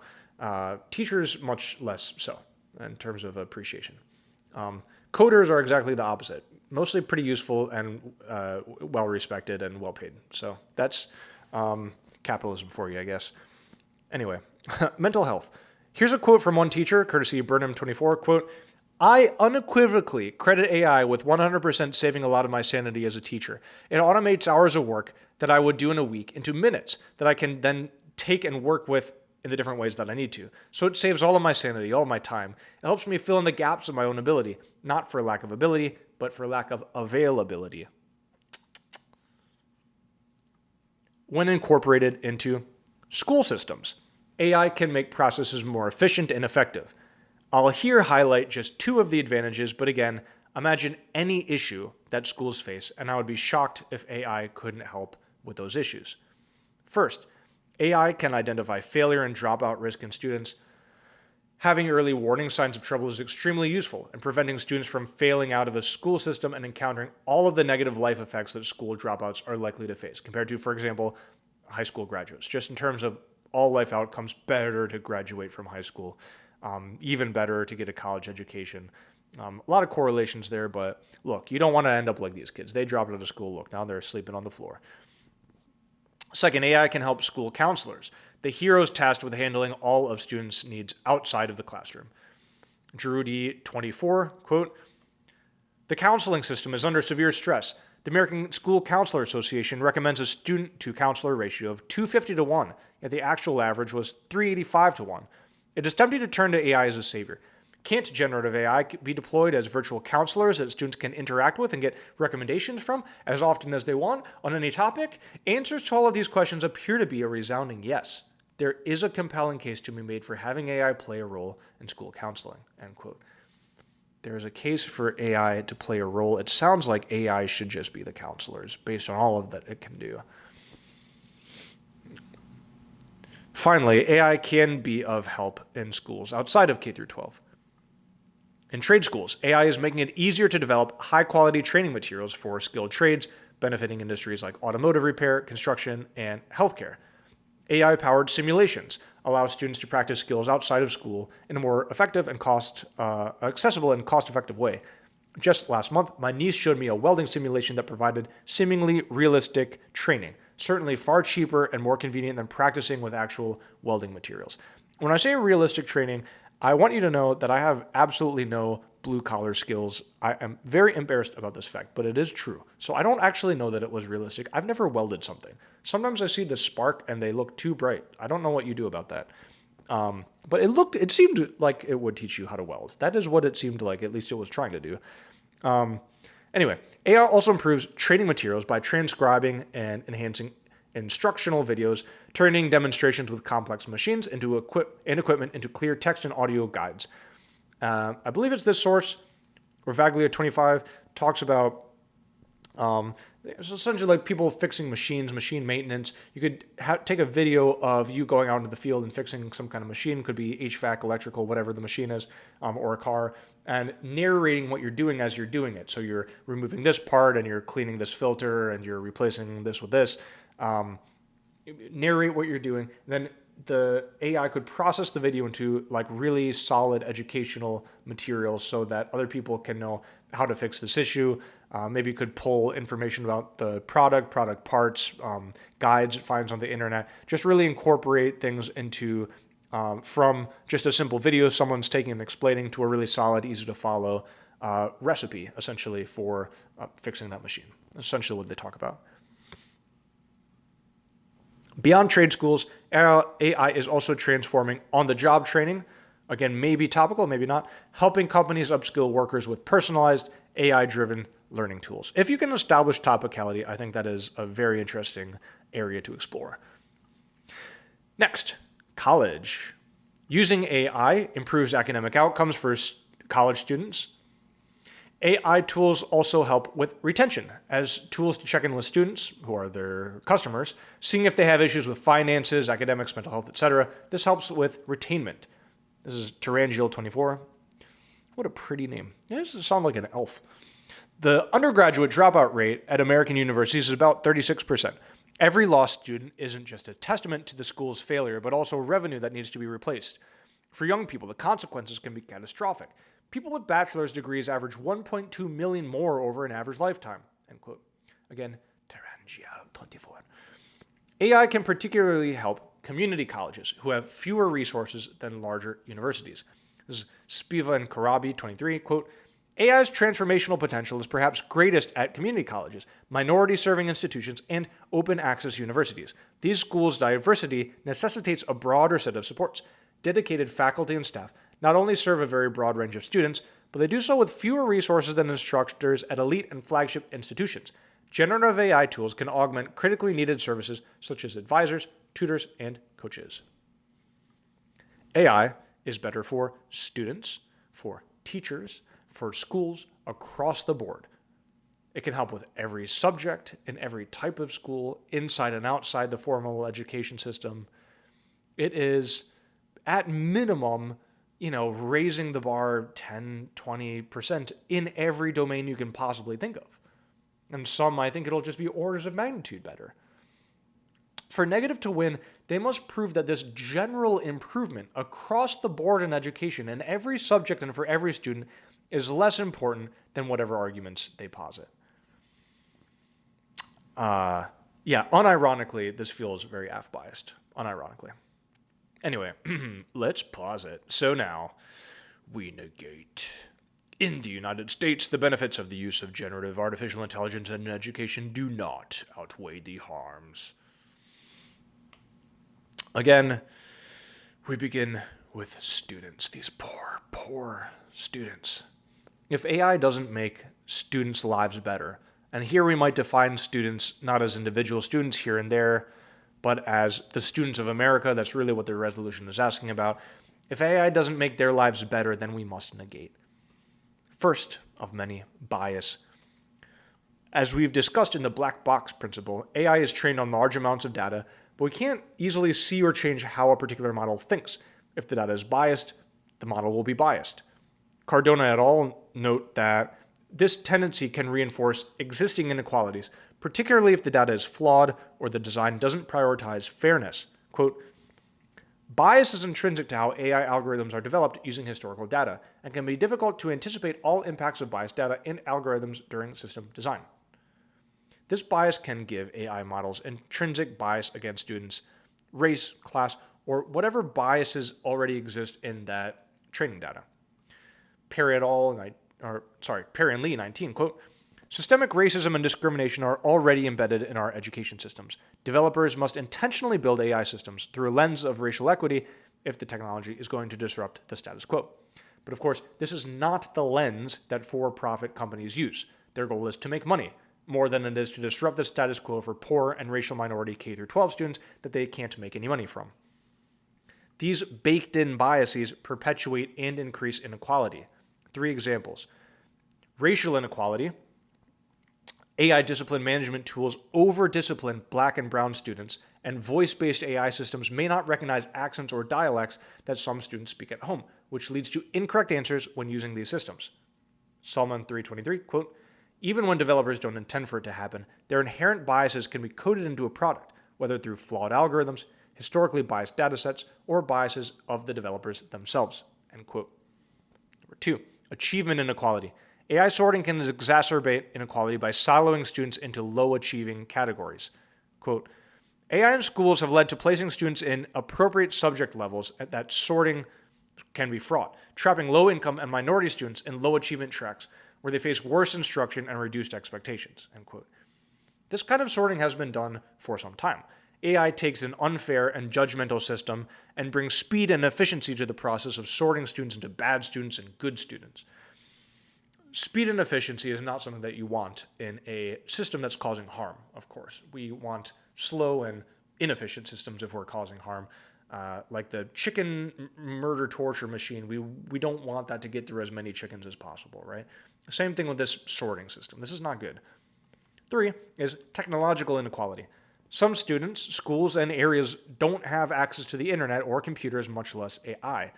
Teachers, much less so in terms of appreciation. Coders are exactly the opposite. Mostly pretty useful and well-respected and well-paid. So that's capitalism for you, I guess. Anyway, mental health. Here's a quote from one teacher, courtesy of Burnham24, quote, I unequivocally credit AI with 100% saving a lot of my sanity as a teacher. It automates hours of work that I would do in a week into minutes that I can then take and work with in the different ways that I need to. So it saves all of my sanity, all of my time. It helps me fill in the gaps of my own ability, not for lack of ability, but for lack of availability. When incorporated into school systems, AI can make processes more efficient and effective. I'll here highlight just two of the advantages, but again, imagine any issue that schools face, and I would be shocked if AI couldn't help with those issues. First, AI can identify failure and dropout risk in students. Having early warning signs of trouble is extremely useful in preventing students from failing out of a school system and encountering all of the negative life effects that school dropouts are likely to face, compared to, for example, high school graduates. Just in terms of all life outcomes, better to graduate from high school, even better to get a college education. A lot of correlations there, but look, you don't want to end up like these kids. They dropped out of school. Look, now they're sleeping on the floor. Second, AI can help school counselors, the heroes tasked with handling all of students' needs outside of the classroom. Drudy24, quote, the counseling system is under severe stress. The American School Counselor Association recommends a student-to-counselor ratio of 250 to 1, yet the actual average was 385 to 1. It is tempting to turn to AI as a savior. Can't generative AI be deployed as virtual counselors that students can interact with and get recommendations from as often as they want on any topic? Answers to all of these questions appear to be a resounding yes. There is a compelling case to be made for having AI play a role in school counseling, end quote. There is a case for AI to play a role. It sounds like AI should just be the counselors based on all of that it can do. Finally, AI can be of help in schools outside of K through 12. In trade schools, AI is making it easier to develop high-quality training materials for skilled trades, benefiting industries like automotive repair, construction, and healthcare. AI-powered simulations allow students to practice skills outside of school in a more effective and accessible and cost-effective way. Just last month, my niece showed me a welding simulation that provided seemingly realistic training, certainly far cheaper and more convenient than practicing with actual welding materials. When I say realistic training, I want you to know that I have absolutely no blue-collar skills. I am very embarrassed about this fact, but it is true. So I don't actually know that it was realistic. I've never welded something. Sometimes I see the spark and they look too bright. I don't know what you do about that. But it seemed like it would teach you how to weld. That is what it seemed like, at least it was trying to do. Anyway, AI also improves training materials by transcribing and enhancing instructional videos, turning demonstrations with complex machines into equipment into clear text and audio guides. I believe it's this source where Vaglia25 talks about it's essentially like people fixing machines, machine maintenance. You could take a video of you going out into the field and fixing some kind of machine, could be HVAC, electrical, whatever the machine is, or a car, and narrating what you're doing as you're doing it. So you're removing this part and you're cleaning this filter and you're replacing this with this. Narrate what you're doing, then the AI could process the video into like really solid educational materials so that other people can know how to fix this issue. Maybe it could pull information about the product parts, guides it finds on the internet. Just really incorporate things into from just a simple video someone's taking and explaining to a really solid, easy to follow recipe, essentially, for fixing that machine. Essentially what they talk about. Beyond trade schools, AI is also transforming on-the-job training. Again, maybe topical, maybe not. Helping companies upskill workers with personalized, AI-driven learning tools. If you can establish topicality, I think that is a very interesting area to explore. Next, college. Using AI improves academic outcomes for college students. AI tools also help with retention as tools to check in with students, who are their customers, seeing if they have issues with finances, academics, mental health, etc. This helps with retainment. This is Tarangiel24. What a pretty name. Yeah, this sounds like an elf. The undergraduate dropout rate at American universities is about 36%. Every lost student isn't just a testament to the school's failure, but also revenue that needs to be replaced. For young people, the consequences can be catastrophic. People with bachelor's degrees average 1.2 million more over an average lifetime. End quote. Again, Tarangiel24. AI can particularly help community colleges who have fewer resources than larger universities. This is Spiva and Karabi, 23, quote, AI's transformational potential is perhaps greatest at community colleges, minority-serving institutions, and open access universities. These schools' diversity necessitates a broader set of supports. Dedicated faculty and staff not only serve a very broad range of students, but they do so with fewer resources than instructors at elite and flagship institutions. Generative AI tools can augment critically needed services such as advisors, tutors, and coaches. AI is better for students, for teachers, for schools across the board. It can help with every subject in every type of school, inside and outside the formal education system. It is, at minimum, raising the bar 10, 20% in every domain you can possibly think of. And some, I think it'll just be orders of magnitude better. For negative to win, they must prove that this general improvement across the board in education in every subject and for every student is less important than whatever arguments they posit. Unironically, this feels very biased. Unironically. Anyway, let's pause it. So now, we negate. In the United States, the benefits of the use of generative artificial intelligence in education do not outweigh the harms. Again, we begin with students, these poor students. If AI doesn't make students' lives better, and here we might define students not as individual students here and there, but as the students of America, that's really what their resolution is asking about. If AI doesn't make their lives better, then we must negate. First of many, bias. As we've discussed in the black box principle, AI is trained on large amounts of data, but we can't easily see or change how a particular model thinks. If the data is biased, the model will be biased. Cardona et al. Note that this tendency can reinforce existing inequalities, particularly if the data is flawed or the design doesn't prioritize fairness. Quote, bias is intrinsic to how AI algorithms are developed using historical data and can be difficult to anticipate all impacts of biased data in algorithms during system design. This bias can give AI models intrinsic bias against students, race, class, or whatever biases already exist in that training data. Perry and Lee, 19, quote, systemic racism and discrimination are already embedded in our education systems. Developers must intentionally build AI systems through a lens of racial equity if the technology is going to disrupt the status quo. But of course, this is not the lens that for-profit companies use. Their goal is to make money, more than it is to disrupt the status quo for poor and racial minority K-12 students that they can't make any money from. These baked-in biases perpetuate and increase inequality. 3 examples. Racial inequality. AI discipline management tools over-discipline black and brown students, and voice-based AI systems may not recognize accents or dialects that some students speak at home, which leads to incorrect answers when using these systems. Salman 323, quote, even when developers don't intend for it to happen, their inherent biases can be coded into a product, whether through flawed algorithms, historically biased datasets, or biases of the developers themselves, end quote. Number 2, achievement inequality. AI sorting can exacerbate inequality by siloing students into low-achieving categories. Quote, AI in schools have led to placing students in appropriate subject levels that sorting can be fraught, trapping low-income and minority students in low-achievement tracks where they face worse instruction and reduced expectations, end quote. This kind of sorting has been done for some time. AI takes an unfair and judgmental system and brings speed and efficiency to the process of sorting students into bad students and good students. Speed and efficiency is not something that you want in a system that's causing harm, of course. We want slow and inefficient systems if we're causing harm. Like the chicken murder torture machine, we don't want that to get through as many chickens as possible, right? Same thing with this sorting system. This is not good. 3 is technological inequality. Some students, schools, and areas don't have access to the internet or computers, much less AI.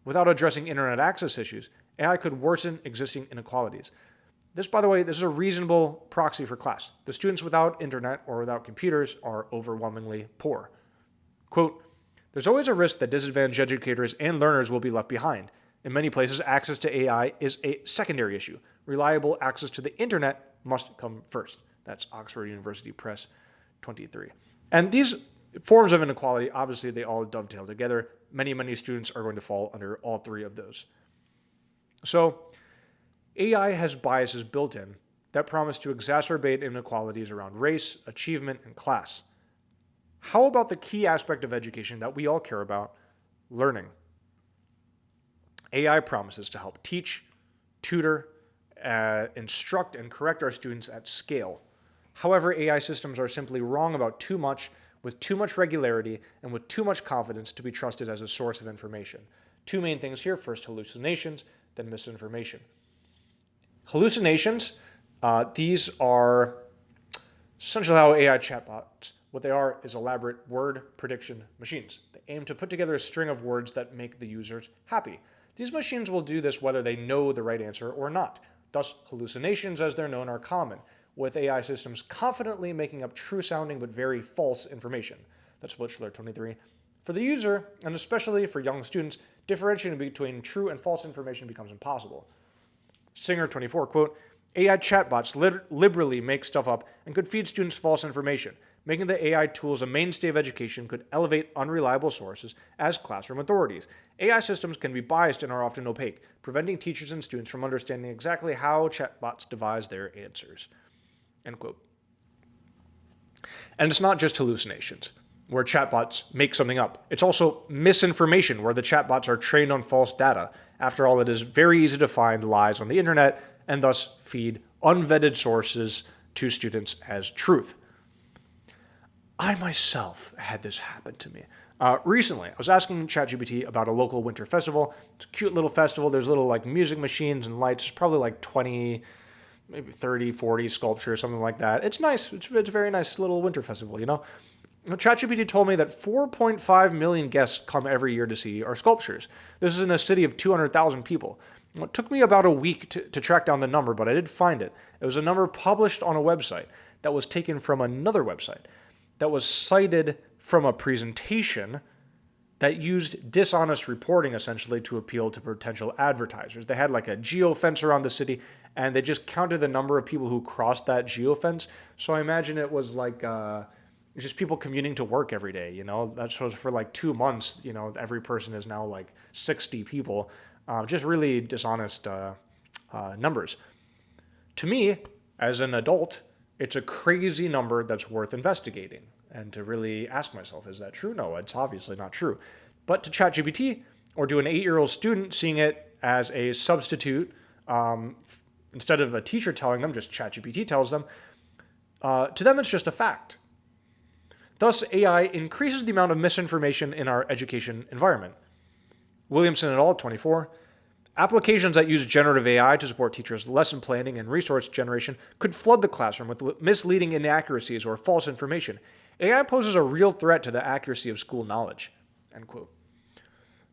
Without addressing internet access issues, AI could worsen existing inequalities. This, by the way, this is a reasonable proxy for class. The students without internet or without computers are overwhelmingly poor. Quote, there's always a risk that disadvantaged educators and learners will be left behind. In many places, access to AI is a secondary issue. Reliable access to the internet must come first. That's Oxford University Press 23. And these forms of inequality, obviously, they all dovetail together. Many students are going to fall under all 3 of those. So, AI has biases built in that promise to exacerbate inequalities around race, achievement, and class. How about the key aspect of education that we all care about, learning? AI promises to help teach, tutor, instruct, and correct our students at scale. However, AI systems are simply wrong about too much, with too much regularity, and with too much confidence to be trusted as a source of information. 2 main things here. First, hallucinations, then misinformation. Hallucinations, these are essentially how AI chatbots, what they are is elaborate word prediction machines. They aim to put together a string of words that make the users happy. These machines will do this whether they know the right answer or not. Thus, hallucinations, as they're known, are common, with AI systems confidently making up true-sounding but very false information. That's Witchler 23. For the user, and especially for young students, differentiating between true and false information becomes impossible. Singer 24, quote, AI chatbots liberally make stuff up and could feed students false information. Making the AI tools a mainstay of education could elevate unreliable sources as classroom authorities. AI systems can be biased and are often opaque, preventing teachers and students from understanding exactly how chatbots devise their answers. End quote. And it's not just hallucinations, where chatbots make something up. It's also misinformation, where the chatbots are trained on false data. After all, it is very easy to find lies on the internet and thus feed unvetted sources to students as truth. I myself had this happen to me. Recently, I was asking ChatGPT about a local winter festival. It's a cute little festival. There's little like music machines and lights. There's probably like 20, maybe 30, 40 sculptures, something like that. It's nice. It's a very nice little winter festival, you know? ChatGPT told me that 4.5 million guests come every year to see our sculptures. This is in a city of 200,000 people. It took me about a week to track down the number, but I did find it. It was a number published on a website that was taken from another website that was cited from a presentation that used dishonest reporting essentially to appeal to potential advertisers. They had like a geofence around the city and they just counted the number of people who crossed that geofence. So I imagine it was like just people commuting to work every day, you know. That shows for like 2 months, you know, every person is now like 60 people. Just really dishonest numbers. To me, as an adult, it's a crazy number that's worth investigating and to really ask myself, is that true? No, it's obviously not true. But to ChatGPT or to an 8-year-old student seeing it as a substitute, instead of a teacher telling them, just ChatGPT tells them, to them it's just a fact. Thus, AI increases the amount of misinformation in our education environment. Williamson et al., 24. Applications that use generative AI to support teachers' lesson planning and resource generation could flood the classroom with misleading inaccuracies or false information. AI poses a real threat to the accuracy of school knowledge. End quote.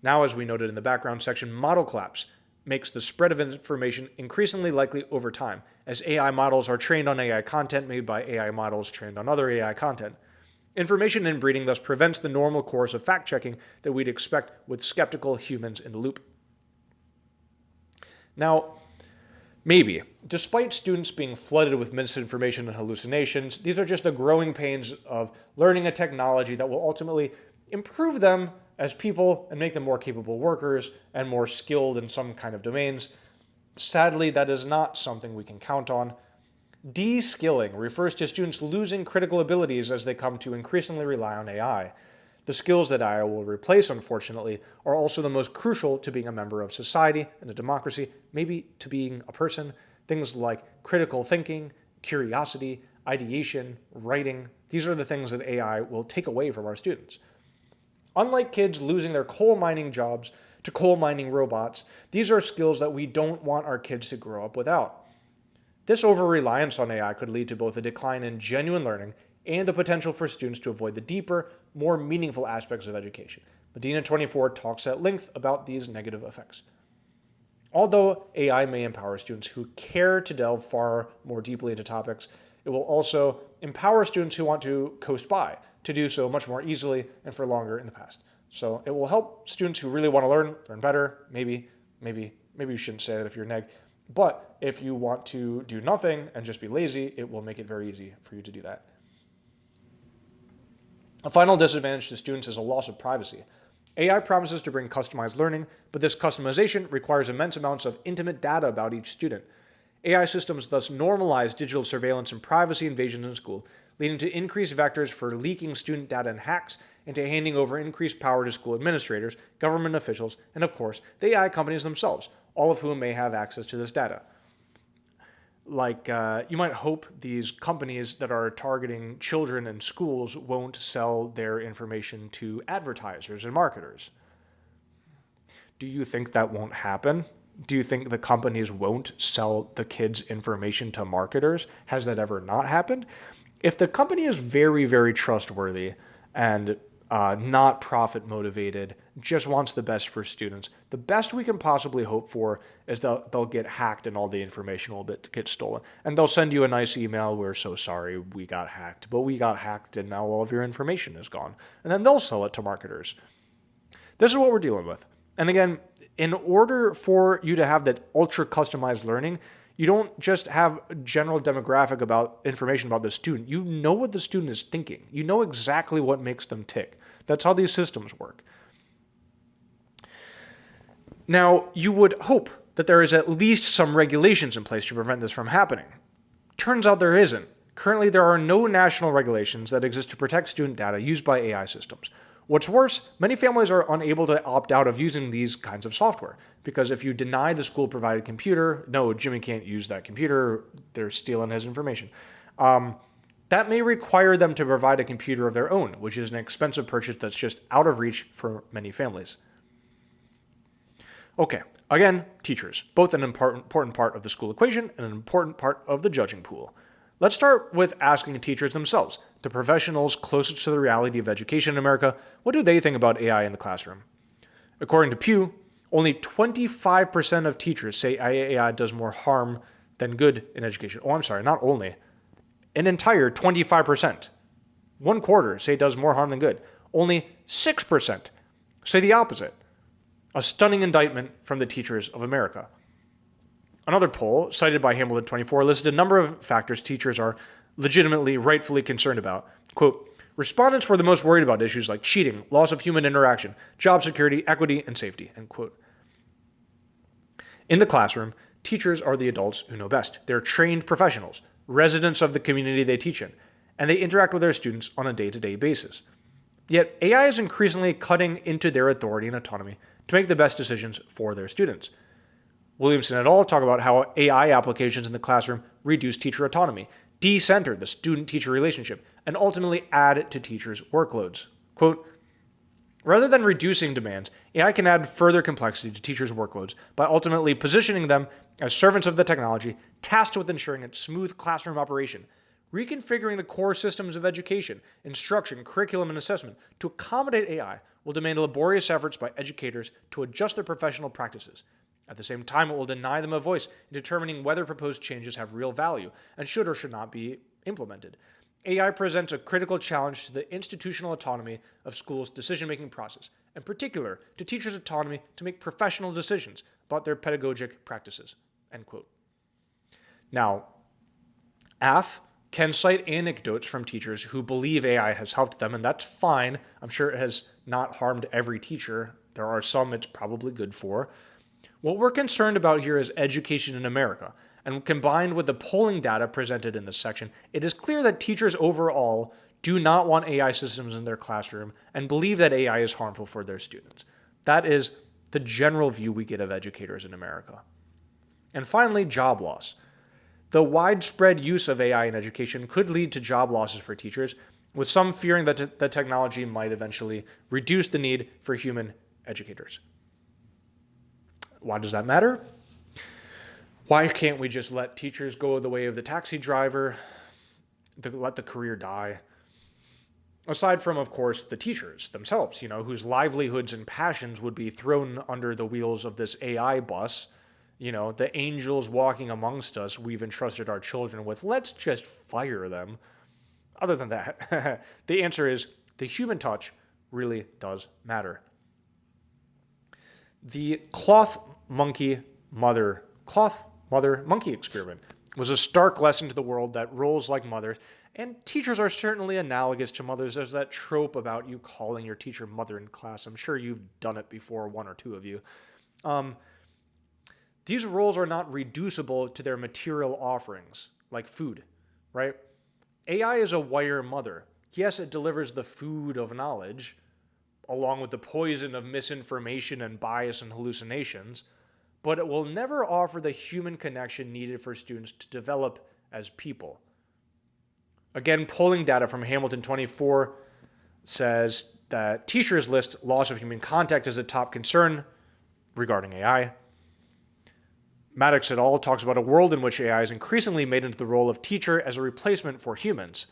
Now, as we noted in the background section, model collapse makes the spread of information increasingly likely over time, as AI models are trained on AI content made by AI models trained on other AI content. Information inbreeding thus prevents the normal course of fact-checking that we'd expect with skeptical humans in the loop. Now, maybe, despite students being flooded with misinformation and hallucinations, these are just the growing pains of learning a technology that will ultimately improve them as people and make them more capable workers and more skilled in some kind of domains. Sadly, that is not something we can count on. De-skilling refers to students losing critical abilities as they come to increasingly rely on AI. The skills that AI will replace, unfortunately, are also the most crucial to being a member of society and a democracy, maybe to being a person. Things like critical thinking, curiosity, ideation, writing. These are the things that AI will take away from our students. Unlike kids losing their coal mining jobs to coal mining robots, these are skills that we don't want our kids to grow up without. This over-reliance on AI could lead to both a decline in genuine learning and the potential for students to avoid the deeper, more meaningful aspects of education. Medina24 talks at length about these negative effects. Although AI may empower students who care to delve far more deeply into topics, it will also empower students who want to coast by, to do so much more easily and for longer in the past. So it will help students who really want to learn better. Maybe you shouldn't say that if you're a neg. But if you want to do nothing and just be lazy, it will make it very easy for you to do that. A final disadvantage to students is a loss of privacy. AI promises to bring customized learning, but this customization requires immense amounts of intimate data about each student. AI systems thus normalize digital surveillance and privacy invasions in school, leading to increased vectors for leaking student data and hacks, and to handing over increased power to school administrators, government officials, and of course, the AI companies themselves, all of whom may have access to this data. You might hope these companies that are targeting children and schools won't sell their information to advertisers and marketers. Do you think that won't happen? Do you think the companies won't sell the kids' information to marketers? Has that ever not happened? If the company is very, very trustworthy and not profit motivated, just wants the best for students, the best we can possibly hope for is they'll get hacked and all the information will get stolen. And they'll send you a nice email, we're so sorry we got hacked, but we got hacked and now all of your information is gone. And then they'll sell it to marketers. This is what we're dealing with. And again, in order for you to have that ultra customized learning, you don't just have general demographic about information about the student. You know what the student is thinking. You know exactly what makes them tick. That's how these systems work. Now, you would hope that there is at least some regulations in place to prevent this from happening. Turns out there isn't. Currently, there are no national regulations that exist to protect student data used by AI systems. What's worse, many families are unable to opt out of using these kinds of software because if you deny the school-provided computer, no, Jimmy can't use that computer, they're stealing his information. That may require them to provide a computer of their own, which is an expensive purchase that's just out of reach for many families. Okay, again, teachers, both an important part of the school equation and an important part of the judging pool. Let's start with asking teachers themselves, the professionals closest to the reality of education in America, what do they think about AI in the classroom? According to Pew, only 25% of teachers say AI does more harm than good in education. Oh, I'm sorry, not only. An entire 25%. 1/4 say it does more harm than good. Only 6% say the opposite. A stunning indictment from the teachers of America. Another poll, cited by Hamilton 24, listed a number of factors teachers are legitimately, rightfully concerned about. Quote, respondents were the most worried about issues like cheating, loss of human interaction, job security, equity, and safety, end quote. In the classroom, teachers are the adults who know best. They're trained professionals, residents of the community they teach in, and they interact with their students on a day-to-day basis. Yet, AI is increasingly cutting into their authority and autonomy to make the best decisions for their students. Williamson et al. Talk about how AI applications in the classroom reduce teacher autonomy, decenter the student-teacher relationship, and ultimately add to teachers' workloads. Quote, rather than reducing demands, AI can add further complexity to teachers' workloads by ultimately positioning them as servants of the technology, tasked with ensuring its smooth classroom operation, reconfiguring the core systems of education, instruction, curriculum, and assessment to accommodate AI will demand laborious efforts by educators to adjust their professional practices. At the same time, it will deny them a voice in determining whether proposed changes have real value and should or should not be implemented. AI presents a critical challenge to the institutional autonomy of schools' decision-making process, in particular to teachers' autonomy to make professional decisions about their pedagogic practices." End quote. Now, AF can cite anecdotes from teachers who believe AI has helped them, and that's fine. I'm sure it has not harmed every teacher. There are some it's probably good for. What we're concerned about here is education in America, and combined with the polling data presented in this section, it is clear that teachers overall do not want AI systems in their classroom and believe that AI is harmful for their students. That is the general view we get of educators in America. And finally, job loss. The widespread use of AI in education could lead to job losses for teachers, with some fearing that the technology might eventually reduce the need for human educators. Why does that matter? Why can't we just let teachers go the way of the taxi driver, let the career die? Aside from, of course, the teachers themselves, whose livelihoods and passions would be thrown under the wheels of this AI bus, the angels walking amongst us we've entrusted our children with. Let's just fire them. Other than that, the answer is the human touch really does matter. The cloth mother monkey experiment was a stark lesson to the world that roles like mothers, and teachers are certainly analogous to mothers. There's that trope about you calling your teacher mother in class. I'm sure you've done it before, one or two of you. These roles are not reducible to their material offerings, like food, right? AI is a wire mother. Yes, it delivers the food of knowledge, along with the poison of misinformation and bias and hallucinations, but it will never offer the human connection needed for students to develop as people. Again, polling data from Hamilton 24 says that teachers list loss of human contact as a top concern regarding AI. Maddox et al. Talks about a world in which AI is increasingly made into the role of teacher as a replacement for humans.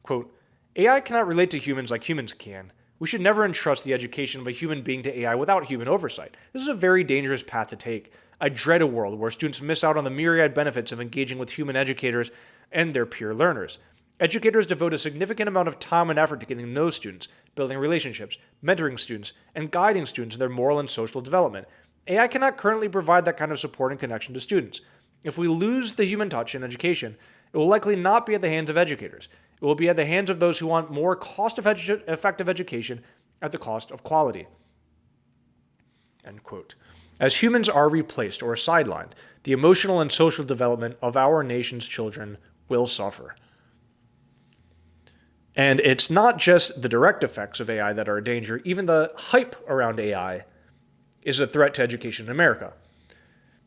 Quote, "AI cannot relate to humans like humans can. We should never entrust the education of a human being to AI without human oversight. This is a very dangerous path to take. I dread a world where students miss out on the myriad benefits of engaging with human educators and their peer learners. Educators devote a significant amount of time and effort to getting to know students, building relationships, mentoring students, and guiding students in their moral and social development. AI cannot currently provide that kind of support and connection to students. If we lose the human touch in education, it will likely not be at the hands of educators. It will be at the hands of those who want more cost-effective education at the cost of quality." End quote. As humans are replaced or sidelined, the emotional and social development of our nation's children will suffer. And it's not just the direct effects of AI that are a danger. Even the hype around AI is a threat to education in America.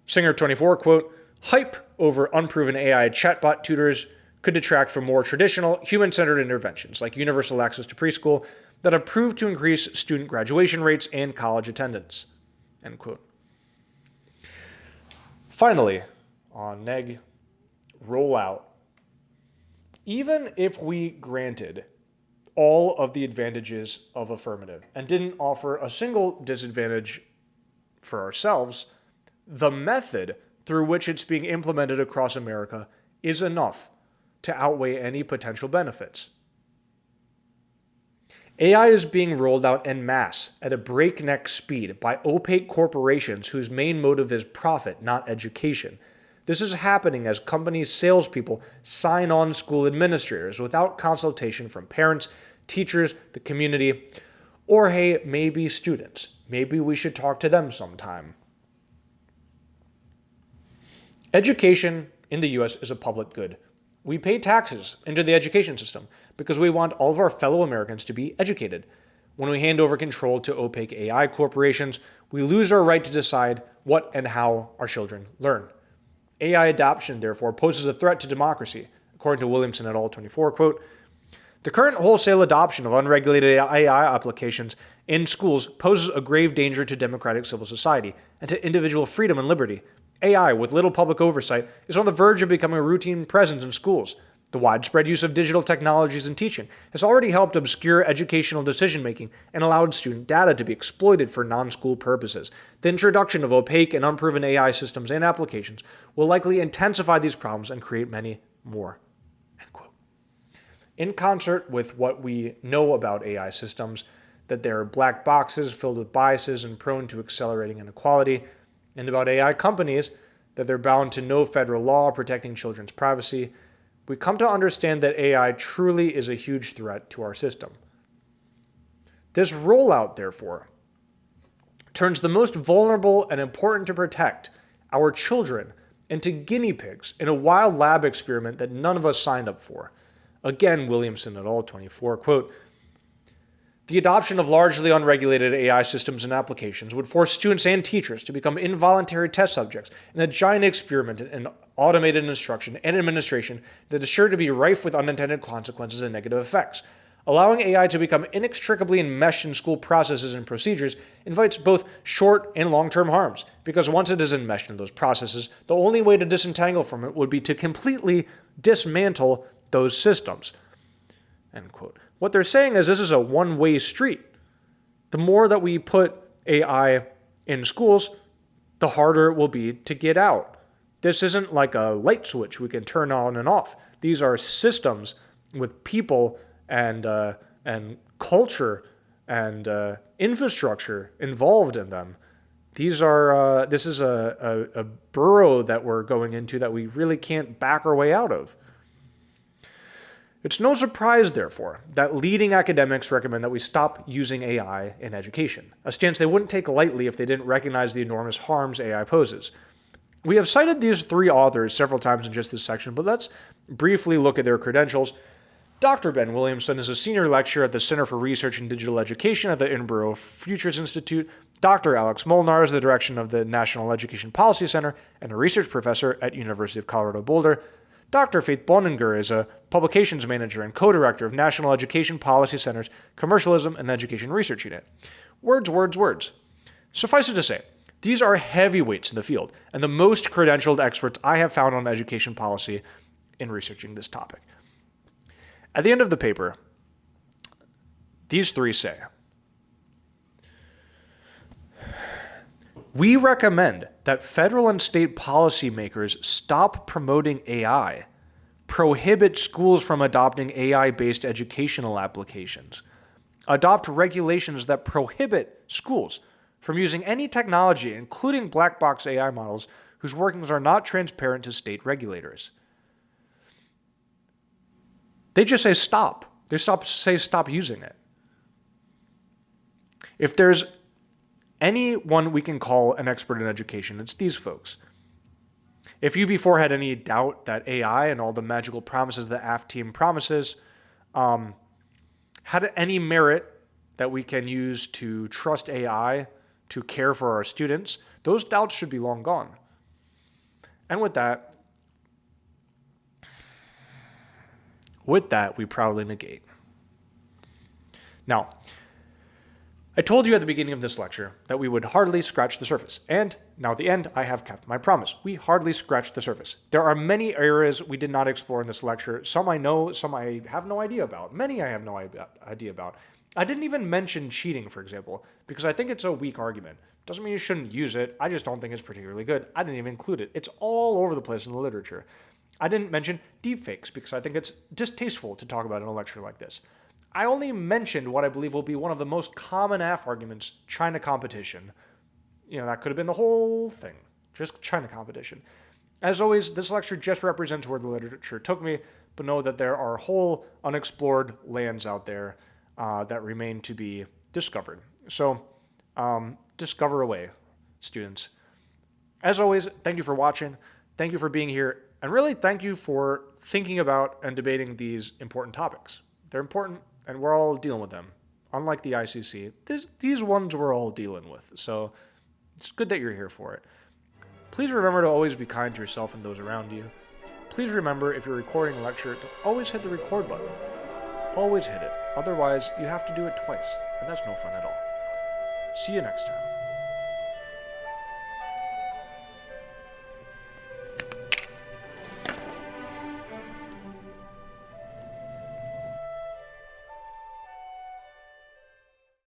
Singer24, quote, "Hype over unproven AI chatbot tutors could detract from more traditional, human-centered interventions like universal access to preschool that have proved to increase student graduation rates and college attendance." End quote. Finally, on neg rollout, even if we granted all of the advantages of Affirmative and didn't offer a single disadvantage for ourselves, the method through which it's being implemented across America is enough to outweigh any potential benefits. AI is being rolled out en masse at a breakneck speed by opaque corporations whose main motive is profit, not education. This is happening as companies' salespeople sign on school administrators without consultation from parents, teachers, the community, or hey, maybe students. Maybe we should talk to them sometime. Education in the US is a public good. We pay taxes into the education system because we want all of our fellow Americans to be educated. When we hand over control to opaque AI corporations, we lose our right to decide what and how our children learn. AI adoption, therefore, poses a threat to democracy. According to Williamson et al. 24, quote, "The current wholesale adoption of unregulated AI applications in schools poses a grave danger to democratic civil society and to individual freedom and liberty. AI, with little public oversight, is on the verge of becoming a routine presence in schools. The widespread use of digital technologies in teaching has already helped obscure educational decision-making and allowed student data to be exploited for non-school purposes. The introduction of opaque and unproven AI systems and applications will likely intensify these problems and create many more." End quote. in concert with what we know about AI systems, that they're black boxes filled with biases and prone to accelerating inequality, and about AI companies, that they're bound to no federal law protecting children's privacy, we come to understand that AI truly is a huge threat to our system. This rollout, therefore, turns the most vulnerable and important to protect, our children, into guinea pigs in a wild lab experiment that none of us signed up for. Again, Williamson et al. 24, quote, "The adoption of largely unregulated AI systems and applications would force students and teachers to become involuntary test subjects in a giant experiment in automated instruction and administration that is sure to be rife with unintended consequences and negative effects. Allowing AI to become inextricably enmeshed in school processes and procedures invites both short and long-term harms, because once it is enmeshed in those processes, the only way to disentangle from it would be to completely dismantle those systems." End quote. What they're saying is this is a one-way street. The more that we put AI in schools, the harder it will be to get out. This isn't like a light switch we can turn on and off. These are systems with people and culture and infrastructure involved in them. This is a burrow that we're going into that we really can't back our way out of. It's no surprise, therefore, that leading academics recommend that we stop using AI in education, a stance they wouldn't take lightly if they didn't recognize the enormous harms AI poses. We have cited these three authors several times in just this section, but let's briefly look at their credentials. Dr. Ben Williamson is a senior lecturer at the Center for Research in Digital Education at the Edinburgh Futures Institute. Dr. Alex Molnar is the director of the National Education Policy Center and a research professor at University of Colorado Boulder. Dr. Faith Boninger is a publications manager and co-director of National Education Policy Center's Commercialism and Education Research Unit. Words, words, words. Suffice it to say, these are heavyweights in the field and the most credentialed experts I have found on education policy in researching this topic. At the end of the paper, these three say, "We recommend that federal and state policymakers stop promoting AI, prohibit schools from adopting AI-based educational applications, adopt regulations that prohibit schools from using any technology, including black box AI models, whose workings are not transparent to state regulators." They just say stop. They say stop using it. If there's anyone we can call an expert in education, it's these folks. If you before had any doubt that AI and all the magical promises the AF team promises had any merit that we can use to trust AI to care for our students, those doubts should be long gone. And with that, we proudly negate. Now, I told you at the beginning of this lecture that we would hardly scratch the surface. And now at the end, I have kept my promise. We hardly scratched the surface. There are many areas we did not explore in this lecture. Some I know, some I have no idea about. Many I have no idea about. I didn't even mention cheating, for example, because I think it's a weak argument. Doesn't mean you shouldn't use it. I just don't think it's particularly good. I didn't even include it. It's all over the place in the literature. I didn't mention deepfakes because I think it's distasteful to talk about in a lecture like this. I only mentioned what I believe will be one of the most common AF arguments, China competition. That could have been the whole thing, just China competition. As always, this lecture just represents where the literature took me, but know that there are whole unexplored lands out there that remain to be discovered. So, discover away, students. As always, thank you for watching. Thank you for being here. And really, thank you for thinking about and debating these important topics. They're important, and we're all dealing with them. Unlike the ICC, these ones we're all dealing with. So it's good that you're here for it. Please remember to always be kind to yourself and those around you. Please remember, if you're recording a lecture, to always hit the record button. Always hit it. Otherwise, you have to do it twice, and that's no fun at all. See you next time.